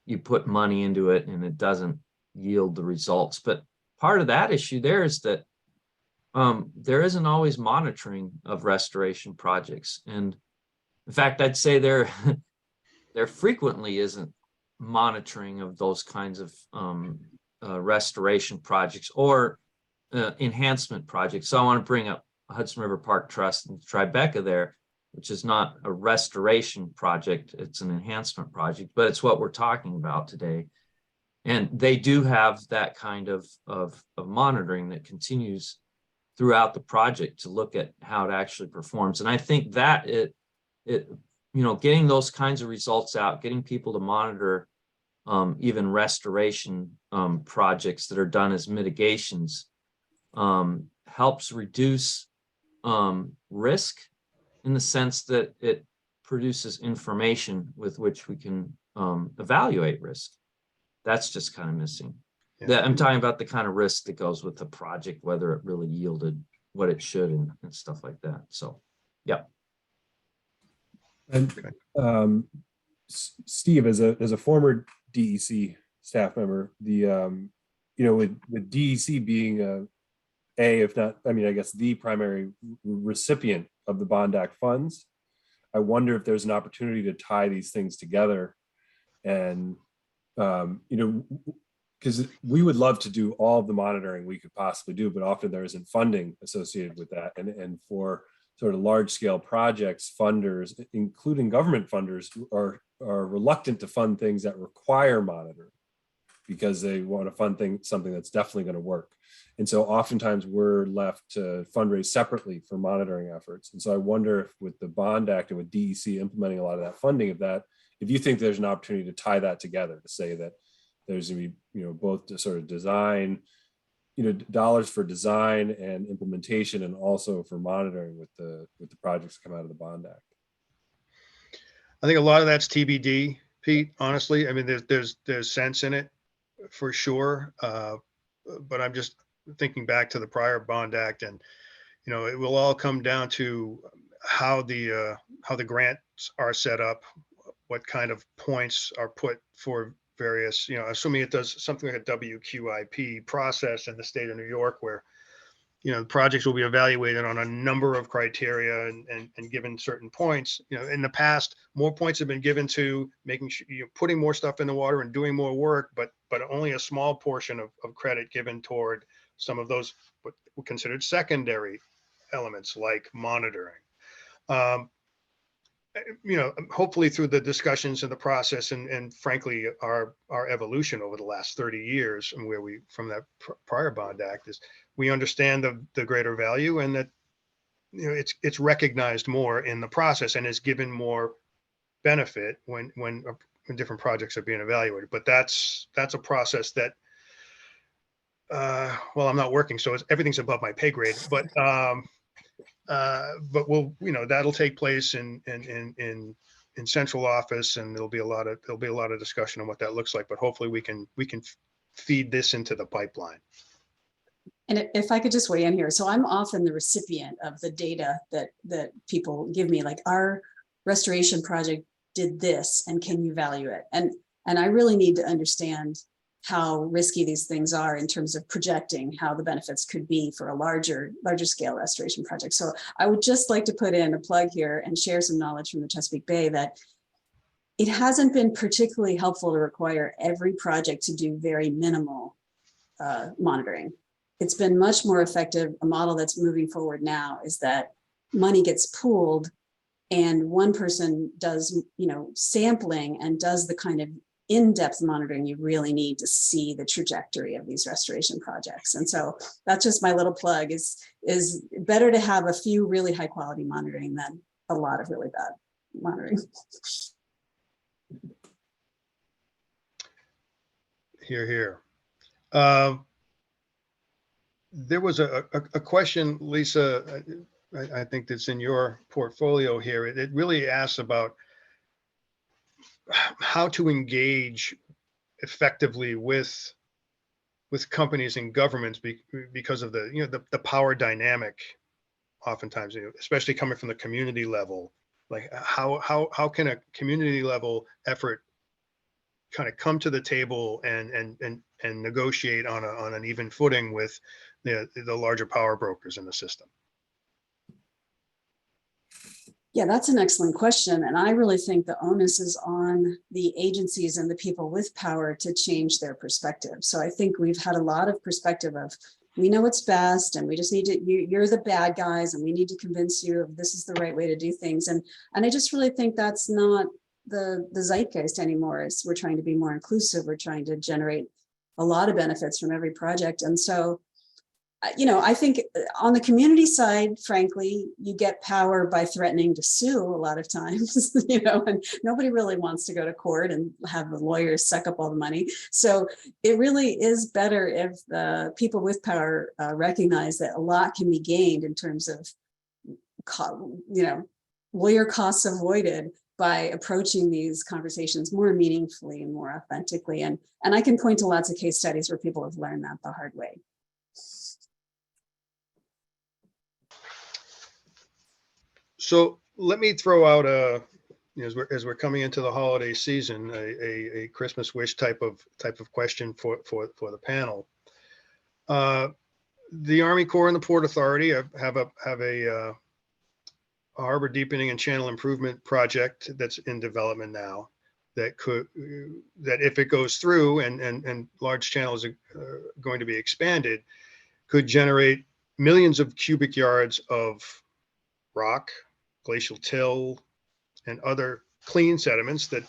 you put money into it and it doesn't yield the results. But part of that issue there is that there isn't always monitoring of restoration projects. And in fact, I'd say there frequently isn't monitoring of those kinds of restoration projects or enhancement projects. So I want to bring up Hudson River Park Trust and Tribeca there. which is not a restoration project, it's an enhancement project, but it's what we're talking about today. And they do have that kind of monitoring that continues throughout the project to look at how it actually performs. And I think that getting those kinds of results out, getting people to monitor even restoration projects that are done as mitigations helps reduce risk in the sense that it produces information with which we can evaluate risk. That's just kind of missing. Yeah. I'm talking about the kind of risk that goes with the project, whether it really yielded what it should and stuff like that. So, yeah. And Steve, as a former DEC staff member, with DEC being if not, I mean, I guess the primary recipient of the Bond Act funds, I wonder if there's an opportunity to tie these things together, and because we would love to do all of the monitoring we could possibly do, but often there isn't funding associated with that, and for sort of large scale projects, funders, including government funders, are reluctant to fund things that require monitoring because they want to fund something that's definitely going to work. And so oftentimes we're left to fundraise separately for monitoring efforts. And so I wonder if with the Bond Act and with DEC implementing a lot of that funding if you think there's an opportunity to tie that together, to say that there's going to be, both to sort of design, dollars for design and implementation, and also for monitoring with the projects that come out of the Bond Act. I think a lot of that's TBD, Pete, honestly. I mean, there's sense in it for sure. But I'm just thinking back to the prior Bond Act, and, it will all come down to how the grants are set up, what kind of points are put for various, assuming it does something like a WQIP process in the state of New York, where, the projects will be evaluated on a number of criteria and given certain points. In the past, more points have been given to making sure you're putting more stuff in the water and doing more work, but only a small portion of credit given toward some of those what were considered secondary elements like monitoring. Hopefully through the discussions in the process and frankly, our evolution over the last 30 years and where we, from that prior Bond Act, is we understand the greater value, and that, it's recognized more in the process and is given more benefit when different projects are being evaluated. But that's a process that, well, I'm not working, so everything's above my pay grade, but we'll, that'll take place in central office, and there'll be a lot of discussion on what that looks like, but hopefully we can feed this into the pipeline. And if I could just weigh in here. So I'm often the recipient of the data that people give me, like, our restoration project did this, and can you value it? And I really need to understand how risky these things are in terms of projecting how the benefits could be for a larger scale restoration project. So I would just like to put in a plug here and share some knowledge from the Chesapeake Bay that it hasn't been particularly helpful to require every project to do very minimal monitoring. It's been much more effective. A model that's moving forward now is that money gets pooled and one person does, sampling and does the kind of in-depth monitoring you really need to see the trajectory of these restoration projects. And so that's just my little plug, is better to have a few really high quality monitoring than a lot of really bad monitoring. Hear, hear. There was a question, Lisa, I think that's in your portfolio here. It really asks about how to engage effectively with companies and governments because of the power dynamic, oftentimes, especially coming from the community level. Like how can a community level effort kind of come to the table and negotiate on an even footing with the larger power brokers in the system? Yeah, that's an excellent question. And I really think the onus is on the agencies and the people with power to change their perspective. So I think we've had a lot of perspective of we know what's best, and we just need to, you're the bad guys, and we need to convince you of this is the right way to do things. And I just really think that's not the zeitgeist anymore. Is we're trying to be more inclusive. We're trying to generate a lot of benefits from every project. And so, I think on the community side, frankly, you get power by threatening to sue a lot of times, and nobody really wants to go to court and have the lawyers suck up all the money. So it really is better if the people with power recognize that a lot can be gained in terms of, lawyer costs avoided by approaching these conversations more meaningfully and more authentically. And I can point to lots of case studies where people have learned that the hard way. So let me throw out as we're coming into the holiday season, a Christmas wish type of question for the panel. The Army Corps and the Port Authority have a harbor deepening and channel improvement project that's in development now that if it goes through and large channels are going to be expanded, could generate millions of cubic yards of rock, glacial till, and other clean sediments that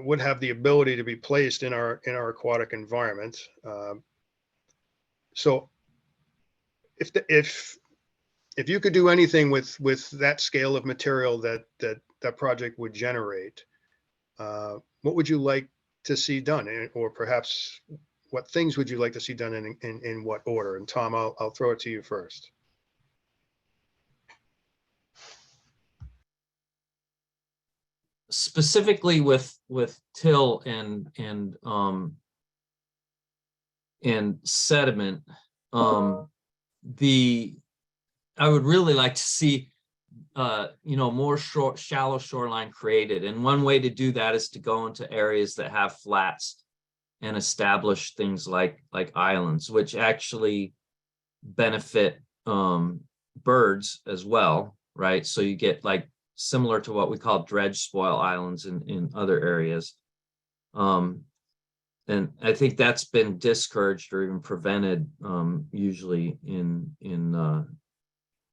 would have the ability to be placed in our aquatic environment. So if you could do anything with that scale of material that project would generate, what would you like to see done, or perhaps what things would you like to see done in what order? And Tom, I'll throw it to you first. Specifically with till and sediment, I would really like to see more shallow shoreline created. And one way to do that is to go into areas that have flats and establish things like islands, which actually benefit birds as well, right? So you get like similar to what we call dredge spoil islands in other areas. And I think that's been discouraged or even prevented usually in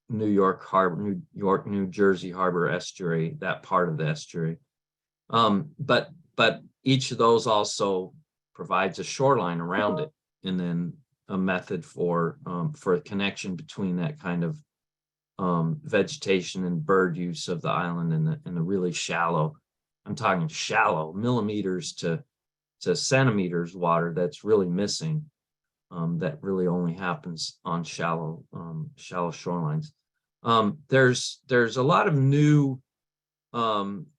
New York Harbor, New Jersey Harbor estuary, that part of the estuary. But each of those also provides a shoreline around it, and then a method for a connection between that kind of vegetation and bird use of the island and the really shallow, I'm talking shallow, millimeters to centimeters water that's really missing, that really only happens on shallow shorelines. There's a lot of new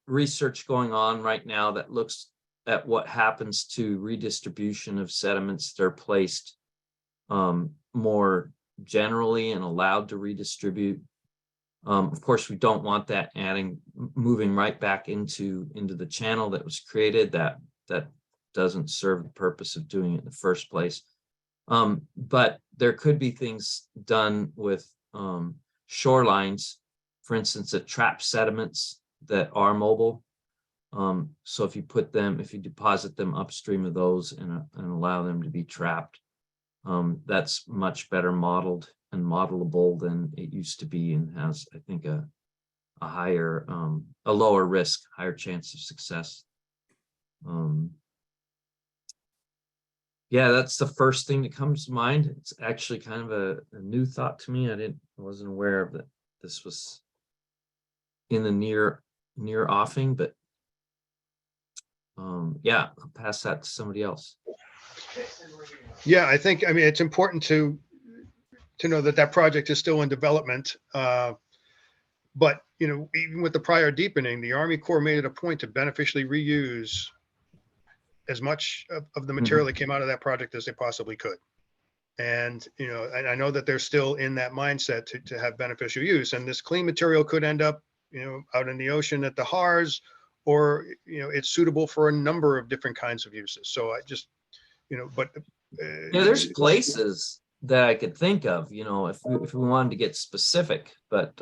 research going on right now that looks at what happens to redistribution of sediments that are placed more generally and allowed to redistribute. Of course, we don't want that moving right back into the channel that was created. That doesn't serve the purpose of doing it in the first place. But there could be things done with shorelines, for instance, that trap sediments that are mobile. So if you deposit them upstream of those and allow them to be trapped, that's much better modeled and modelable than it used to be, and has, I think, a lower risk, higher chance of success. Yeah, that's the first thing that comes to mind. It's actually kind of a new thought to me. I wasn't aware of that this was in the near offing, but yeah, I'll pass that to somebody else. Yeah, I mean, it's important to know that project is still in development. But, even with the prior deepening, the Army Corps made it a point to beneficially reuse as much of the material that came out of that project as they possibly could. And, and I know that they're still in that mindset to have beneficial use. And this clean material could end up, out in the ocean at the HARS, or, it's suitable for a number of different kinds of uses. So I just, but. There's places that I could think of, if we wanted to get specific, but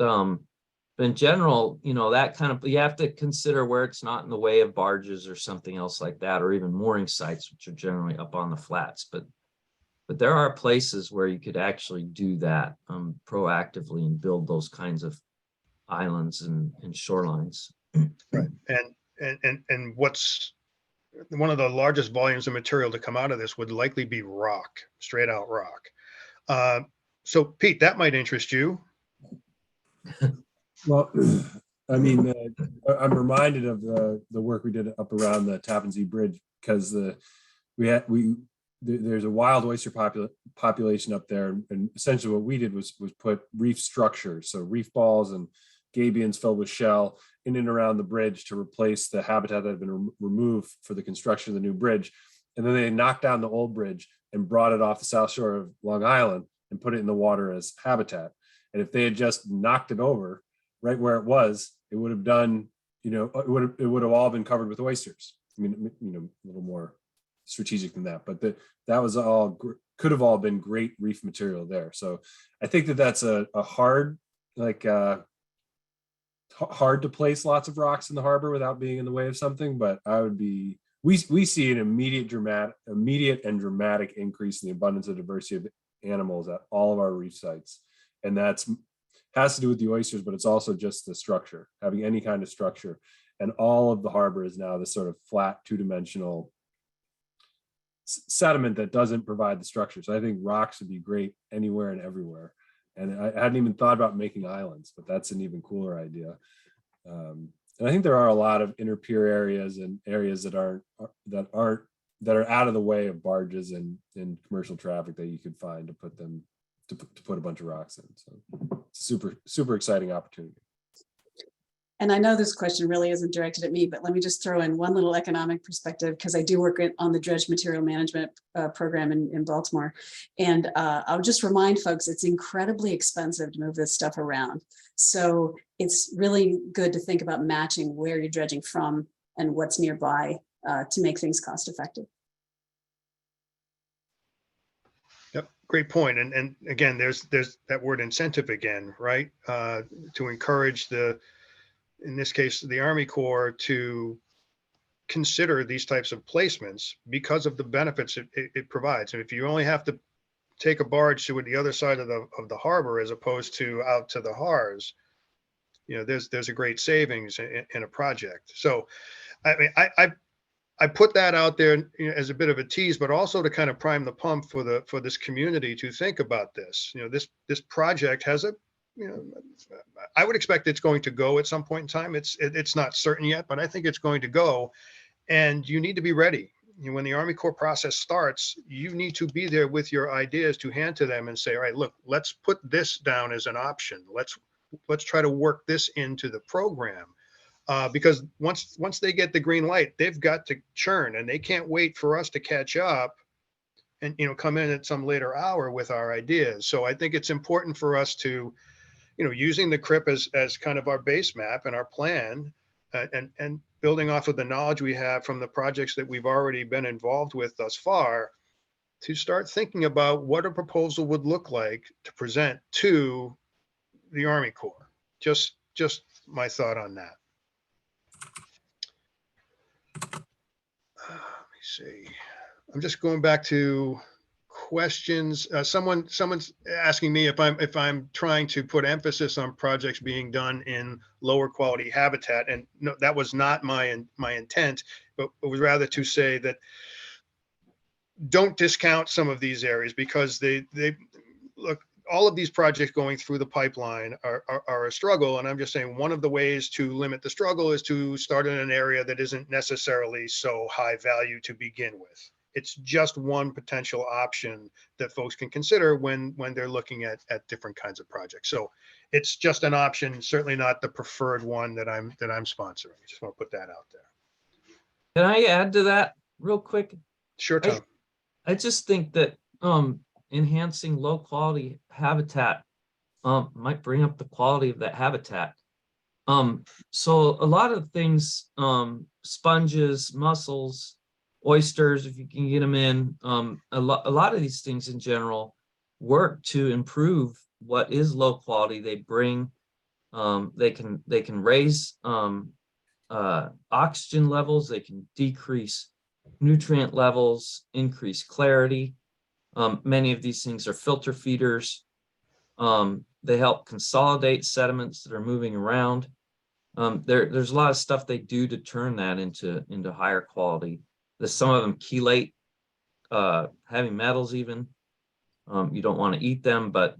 in general, that kind of, you have to consider where it's not in the way of barges or something else like that, or even mooring sites, which are generally up on the flats. But But there are places where you could actually do that proactively and build those kinds of islands and shorelines. Right. And what's one of the largest volumes of material to come out of this would likely be rock, straight out rock. So Pete, that might interest you. Well, I mean, I'm reminded of the work we did up around the Tappan Zee Bridge, because there's a wild oyster population up there, and essentially what we did was put reef structures, so reef balls and gabions filled with shell in and around the bridge to replace the habitat that had been removed for the construction of the new bridge. And then they knocked down the old bridge and brought it off the south shore of Long Island and put it in the water as habitat. And if they had just knocked it over right where it was, it would have done, it would have all been covered with oysters. I mean, a little more strategic than that, but that was all could have all been great reef material there. So I think that's a hard, hard to place lots of rocks in the harbor without being in the way of something. But we see an immediate and dramatic increase in the abundance of diversity of animals at all of our reef sites, and has to do with the oysters, but it's also just the structure, having any kind of structure. And all of the harbor is now this sort of flat, two-dimensional sediment that doesn't provide the structure. So I think rocks would be great anywhere and everywhere. And I hadn't even thought about making islands, but that's an even cooler idea. And I think there are a lot of inner pier areas and areas that are out of the way of barges and commercial traffic that you could find to put a bunch of rocks in. So super exciting opportunity. And I know this question really isn't directed at me, but let me just throw in one little economic perspective, because I do work on the dredge material management program in Baltimore. And I'll just remind folks, it's incredibly expensive to move this stuff around. So it's really good to think about matching where you're dredging from and what's nearby to make things cost effective. Yep, great point. And again, there's that word incentive again, right? To encourage in this case, the Army Corps to consider these types of placements because of the benefits it provides. And if you only have to take a barge to the other side of the harbor as opposed to out to the HARS, there's a great savings in a project. So, I mean, I put that out there as a bit of a tease, but also to kind of prime the pump for this community to think about this. This project has I would expect it's going to go at some point in time. It's not certain yet, but I think it's going to go, and you need to be ready. When the Army Corps process starts, you need to be there with your ideas to hand to them and say, all right, look, let's put this down as an option. Let's try to work this into the program. Because once they get the green light, they've got to churn, and they can't wait for us to catch up and come in at some later hour with our ideas. So I think it's important for us to, using the CRIP as kind of our base map and our plan, and building off of the knowledge we have from the projects that we've already been involved with thus far, to start thinking about what a proposal would look like to present to the Army Corps. Just my thought on that. Let me see. I'm just going back to questions. Someone's asking me if I'm trying to put emphasis on projects being done in lower quality habitat, and no, that was not my intent, but it was rather to say that don't discount some of these areas, because they look, all of these projects going through the pipeline are a struggle. And I'm just saying, one of the ways to limit the struggle is to start in an area that isn't necessarily so high value to begin with. It's just one potential option that folks can consider when they're looking at different kinds of projects. So it's just an option, certainly not the preferred one that I'm sponsoring. I just want to put that out there. Can I add to that real quick? Sure, Tom. I just think that enhancing low quality habitat might bring up the quality of that habitat. So a lot of things, sponges, mussels, oysters, if you can get them in, a lot of these things in general work to improve what is low quality. They bring, they can raise oxygen levels, they can decrease nutrient levels, increase clarity. Many of these things are filter feeders. They help consolidate sediments that are moving around. There's a lot of stuff they do to turn that into higher quality. Some of them chelate heavy metals even. You don't want to eat them, but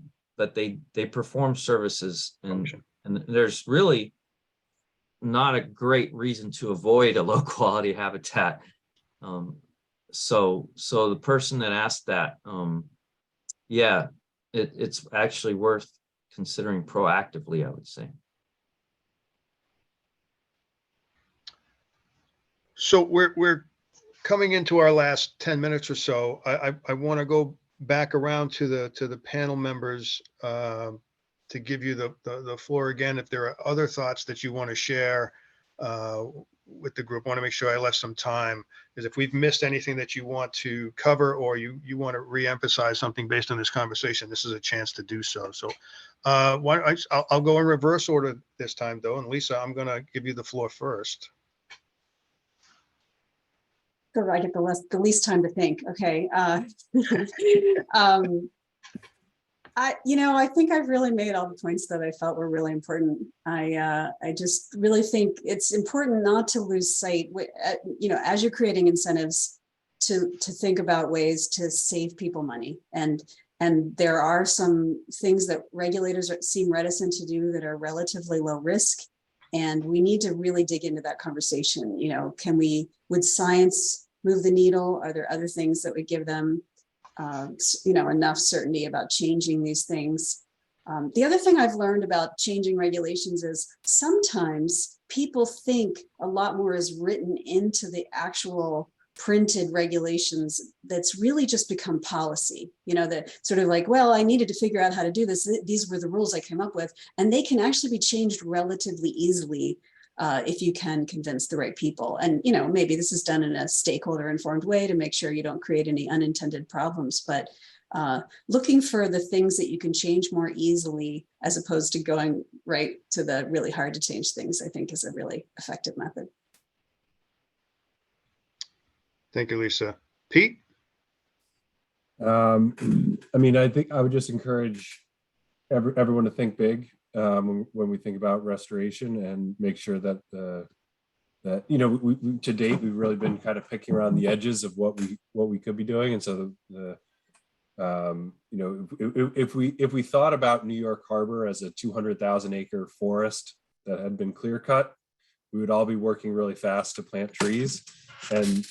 they perform services, and there's really not a great reason to avoid a low quality habitat. So the person that asked that, yeah, it's actually worth considering proactively, I would say. So we're coming into our last 10 minutes or so. I want to go back around to the panel members to give you the floor again. If there are other thoughts that you want to share with the group, I want to make sure I left some time, because if we've missed anything that you want to cover, or you want to reemphasize something based on this conversation, this is a chance to do so. So I'll go in reverse order this time though. And Lisa, I'm going to give you the floor first. So I get the least time to think. Okay. I think I've really made all the points that I felt were really important. I just really think it's important not to lose sight, as you're creating incentives, to think about ways to save people money. And there are some things that regulators seem reticent to do that are relatively low risk. And we need to really dig into that conversation. Would science move the needle? Are there other things that would give them enough certainty about changing these things? The other thing I've learned about changing regulations is sometimes people think a lot more is written into the actual printed regulations that's really just become policy. That sort of like, well, I needed to figure out how to do this. These were the rules I came up with, and they can actually be changed relatively easily if you can convince the right people. And, maybe this is done in a stakeholder informed way to make sure you don't create any unintended problems, but looking for the things that you can change more easily, as opposed to going right to the really hard to change things, I think is a really effective method. Thank you, Lisa. Pete? I think I would just encourage everyone to think big when we think about restoration, and make sure that we to date we've really been kind of picking around the edges of what we could be doing. And so if we thought about New York Harbor as a 200,000 acre forest that had been clear cut, we would all be working really fast to plant trees. And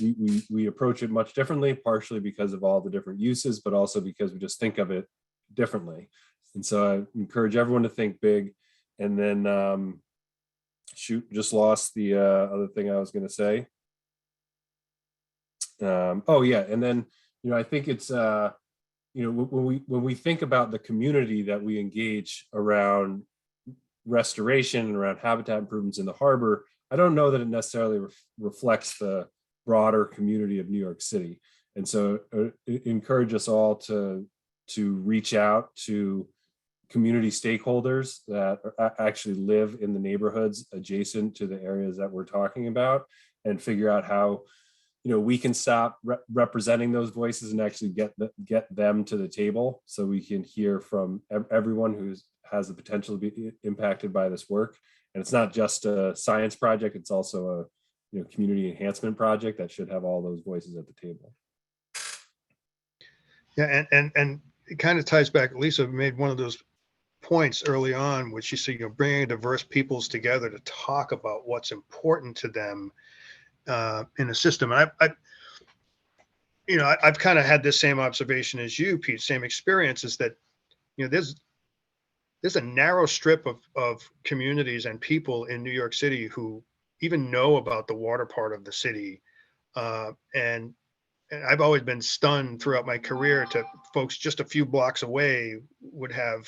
we approach it much differently, partially because of all the different uses, but also because we just think of it differently. And so I encourage everyone to think big. And then just lost the other thing I was going to say. And then I think it's when we think about the community that we engage around restoration and around habitat improvements in the harbor, I don't know that it necessarily reflects the broader community of New York City. And so encourage us all to reach out to community stakeholders that actually live in the neighborhoods adjacent to the areas that we're talking about, and figure out how we can stop representing those voices and actually get them to the table, so we can hear from everyone who has the potential to be impacted by this work. And it's not just a science project, it's also a community enhancement project that should have all those voices at the table. Yeah, and it kind of ties back. Lisa made one of those points early on, which she said, bringing diverse peoples together to talk about what's important to them in a system. And I've kind of had this same observation as you, Pete, same experience, is that, there's a narrow strip of communities and people in New York City who even know about the water part of the city. And I've always been stunned throughout my career to folks just a few blocks away wouldn't have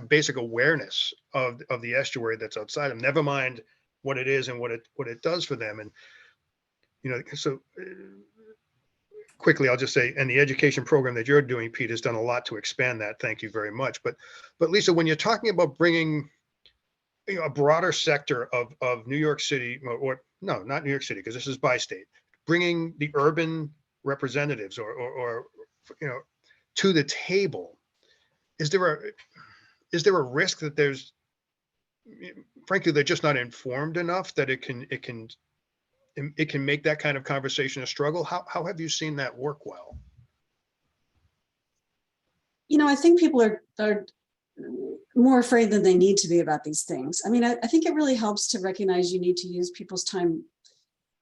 basic awareness of the estuary that's outside them, never mind what it is and what it does for them. And so quickly, I'll just say, and the education program that you're doing, Pete, has done a lot to expand that. Thank you very much. But Lisa, when you're talking about bringing a broader sector of New York City, or no, not New York City, because this is bi-state, bringing the urban representatives or to the table, is there a risk that frankly, they're just not informed enough that it can make that kind of conversation a struggle? How have you seen that work well? I think people are more afraid than they need to be about these things. I mean, I think it really helps to recognize you need to use people's time,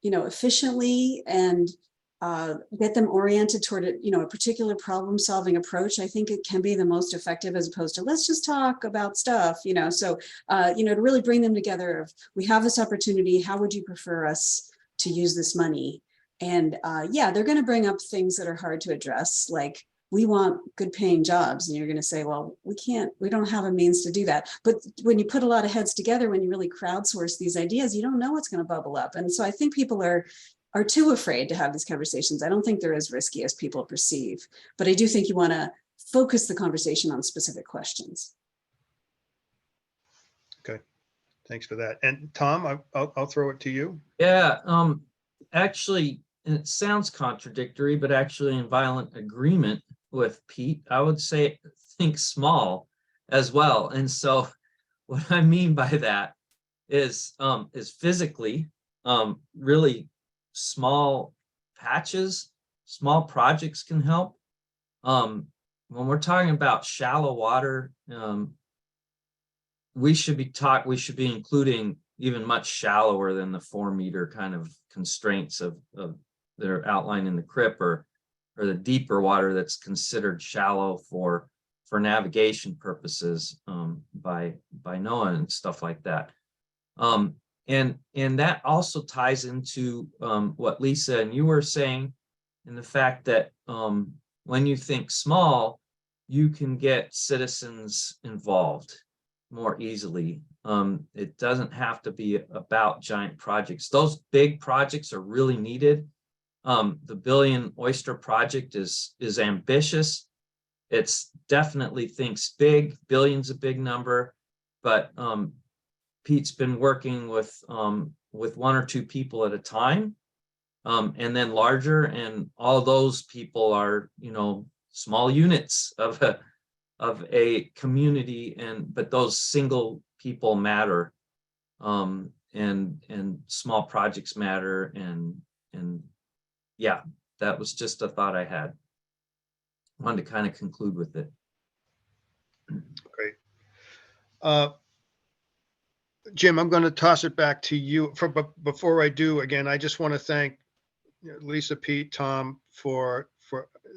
efficiently and get them oriented toward a particular problem solving approach. I think it can be the most effective as opposed to let's just talk about stuff, so, to really bring them together of we have this opportunity. How would you prefer us to use this money? And yeah, they're going to bring up things that are hard to address, like we want good paying jobs. And you're going to say, well, we don't have a means to do that. But when you put a lot of heads together, when you really crowdsource these ideas, you don't know what's going to bubble up. And so I think people are too afraid to have these conversations. I don't think they're as risky as people perceive, but I do think you want to focus the conversation on specific questions. Okay, thanks for that. And Tom, I'll throw it to you. Yeah, actually, and it sounds contradictory, but actually in violent agreement with Pete, I would say think small as well. And so what I mean by that is physically really small patches, small projects can help. When we're talking about shallow water, we should be including even much shallower than the 4-meter kind of constraints of that are outlined in the CRIP, or the deeper water that's considered shallow for navigation purposes by NOAA and stuff like that. And that also ties into what Lisa and you were saying, and the fact that when you think small, you can get citizens involved more easily. It doesn't have to be about giant projects. Those big projects are really needed. The Billion Oyster Project is ambitious. It's definitely thinks big. Billion's a big number, but Pete's been working with 1 or 2 people at a time, and then larger, and all those people are small units of a community, but those single people matter, and small projects matter, and yeah, that was just a thought I had. Wanted to kind of conclude with it. Great. Jim, I'm going to toss it back to you. But before I do, again, I just want to thank Lisa, Pete, Tom for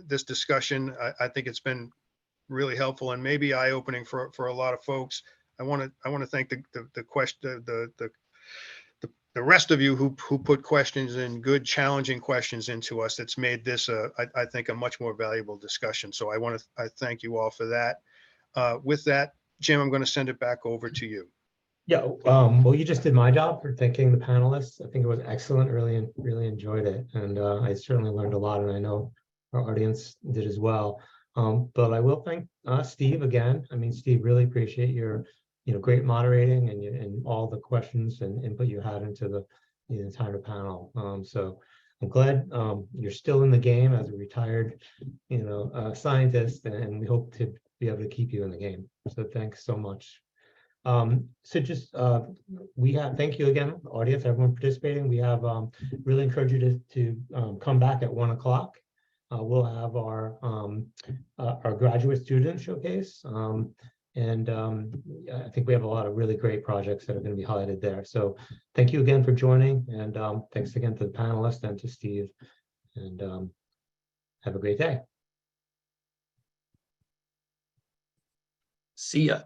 this discussion. I think it's been really helpful and maybe eye-opening for a lot of folks. I want to thank the rest of you who put questions in, good challenging questions into us. That's made this I think a much more valuable discussion. So I thank you all for that. With that, Jim, I'm going to send it back over to you. Yeah, well, you just did my job for thanking the panelists. I think it was excellent. Really enjoyed it, and I certainly learned a lot, and I know our audience did as well. But I will thank Steve again. I mean, Steve, really appreciate your great moderating and all the questions and input you had into the entire panel. So I'm glad you're still in the game as a retired scientist, and we hope to be able to keep you in the game. So thanks so much. So just thank you again, audience, everyone participating. We have really encourage you to come back at 1 o'clock. We'll have our graduate student showcase, and I think we have a lot of really great projects that are going to be highlighted there. So thank you again for joining, and thanks again to the panelists and to Steve, and have a great day. See ya.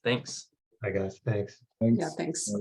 Thanks. Bye, guys. Thanks. Thanks. Yeah, thanks.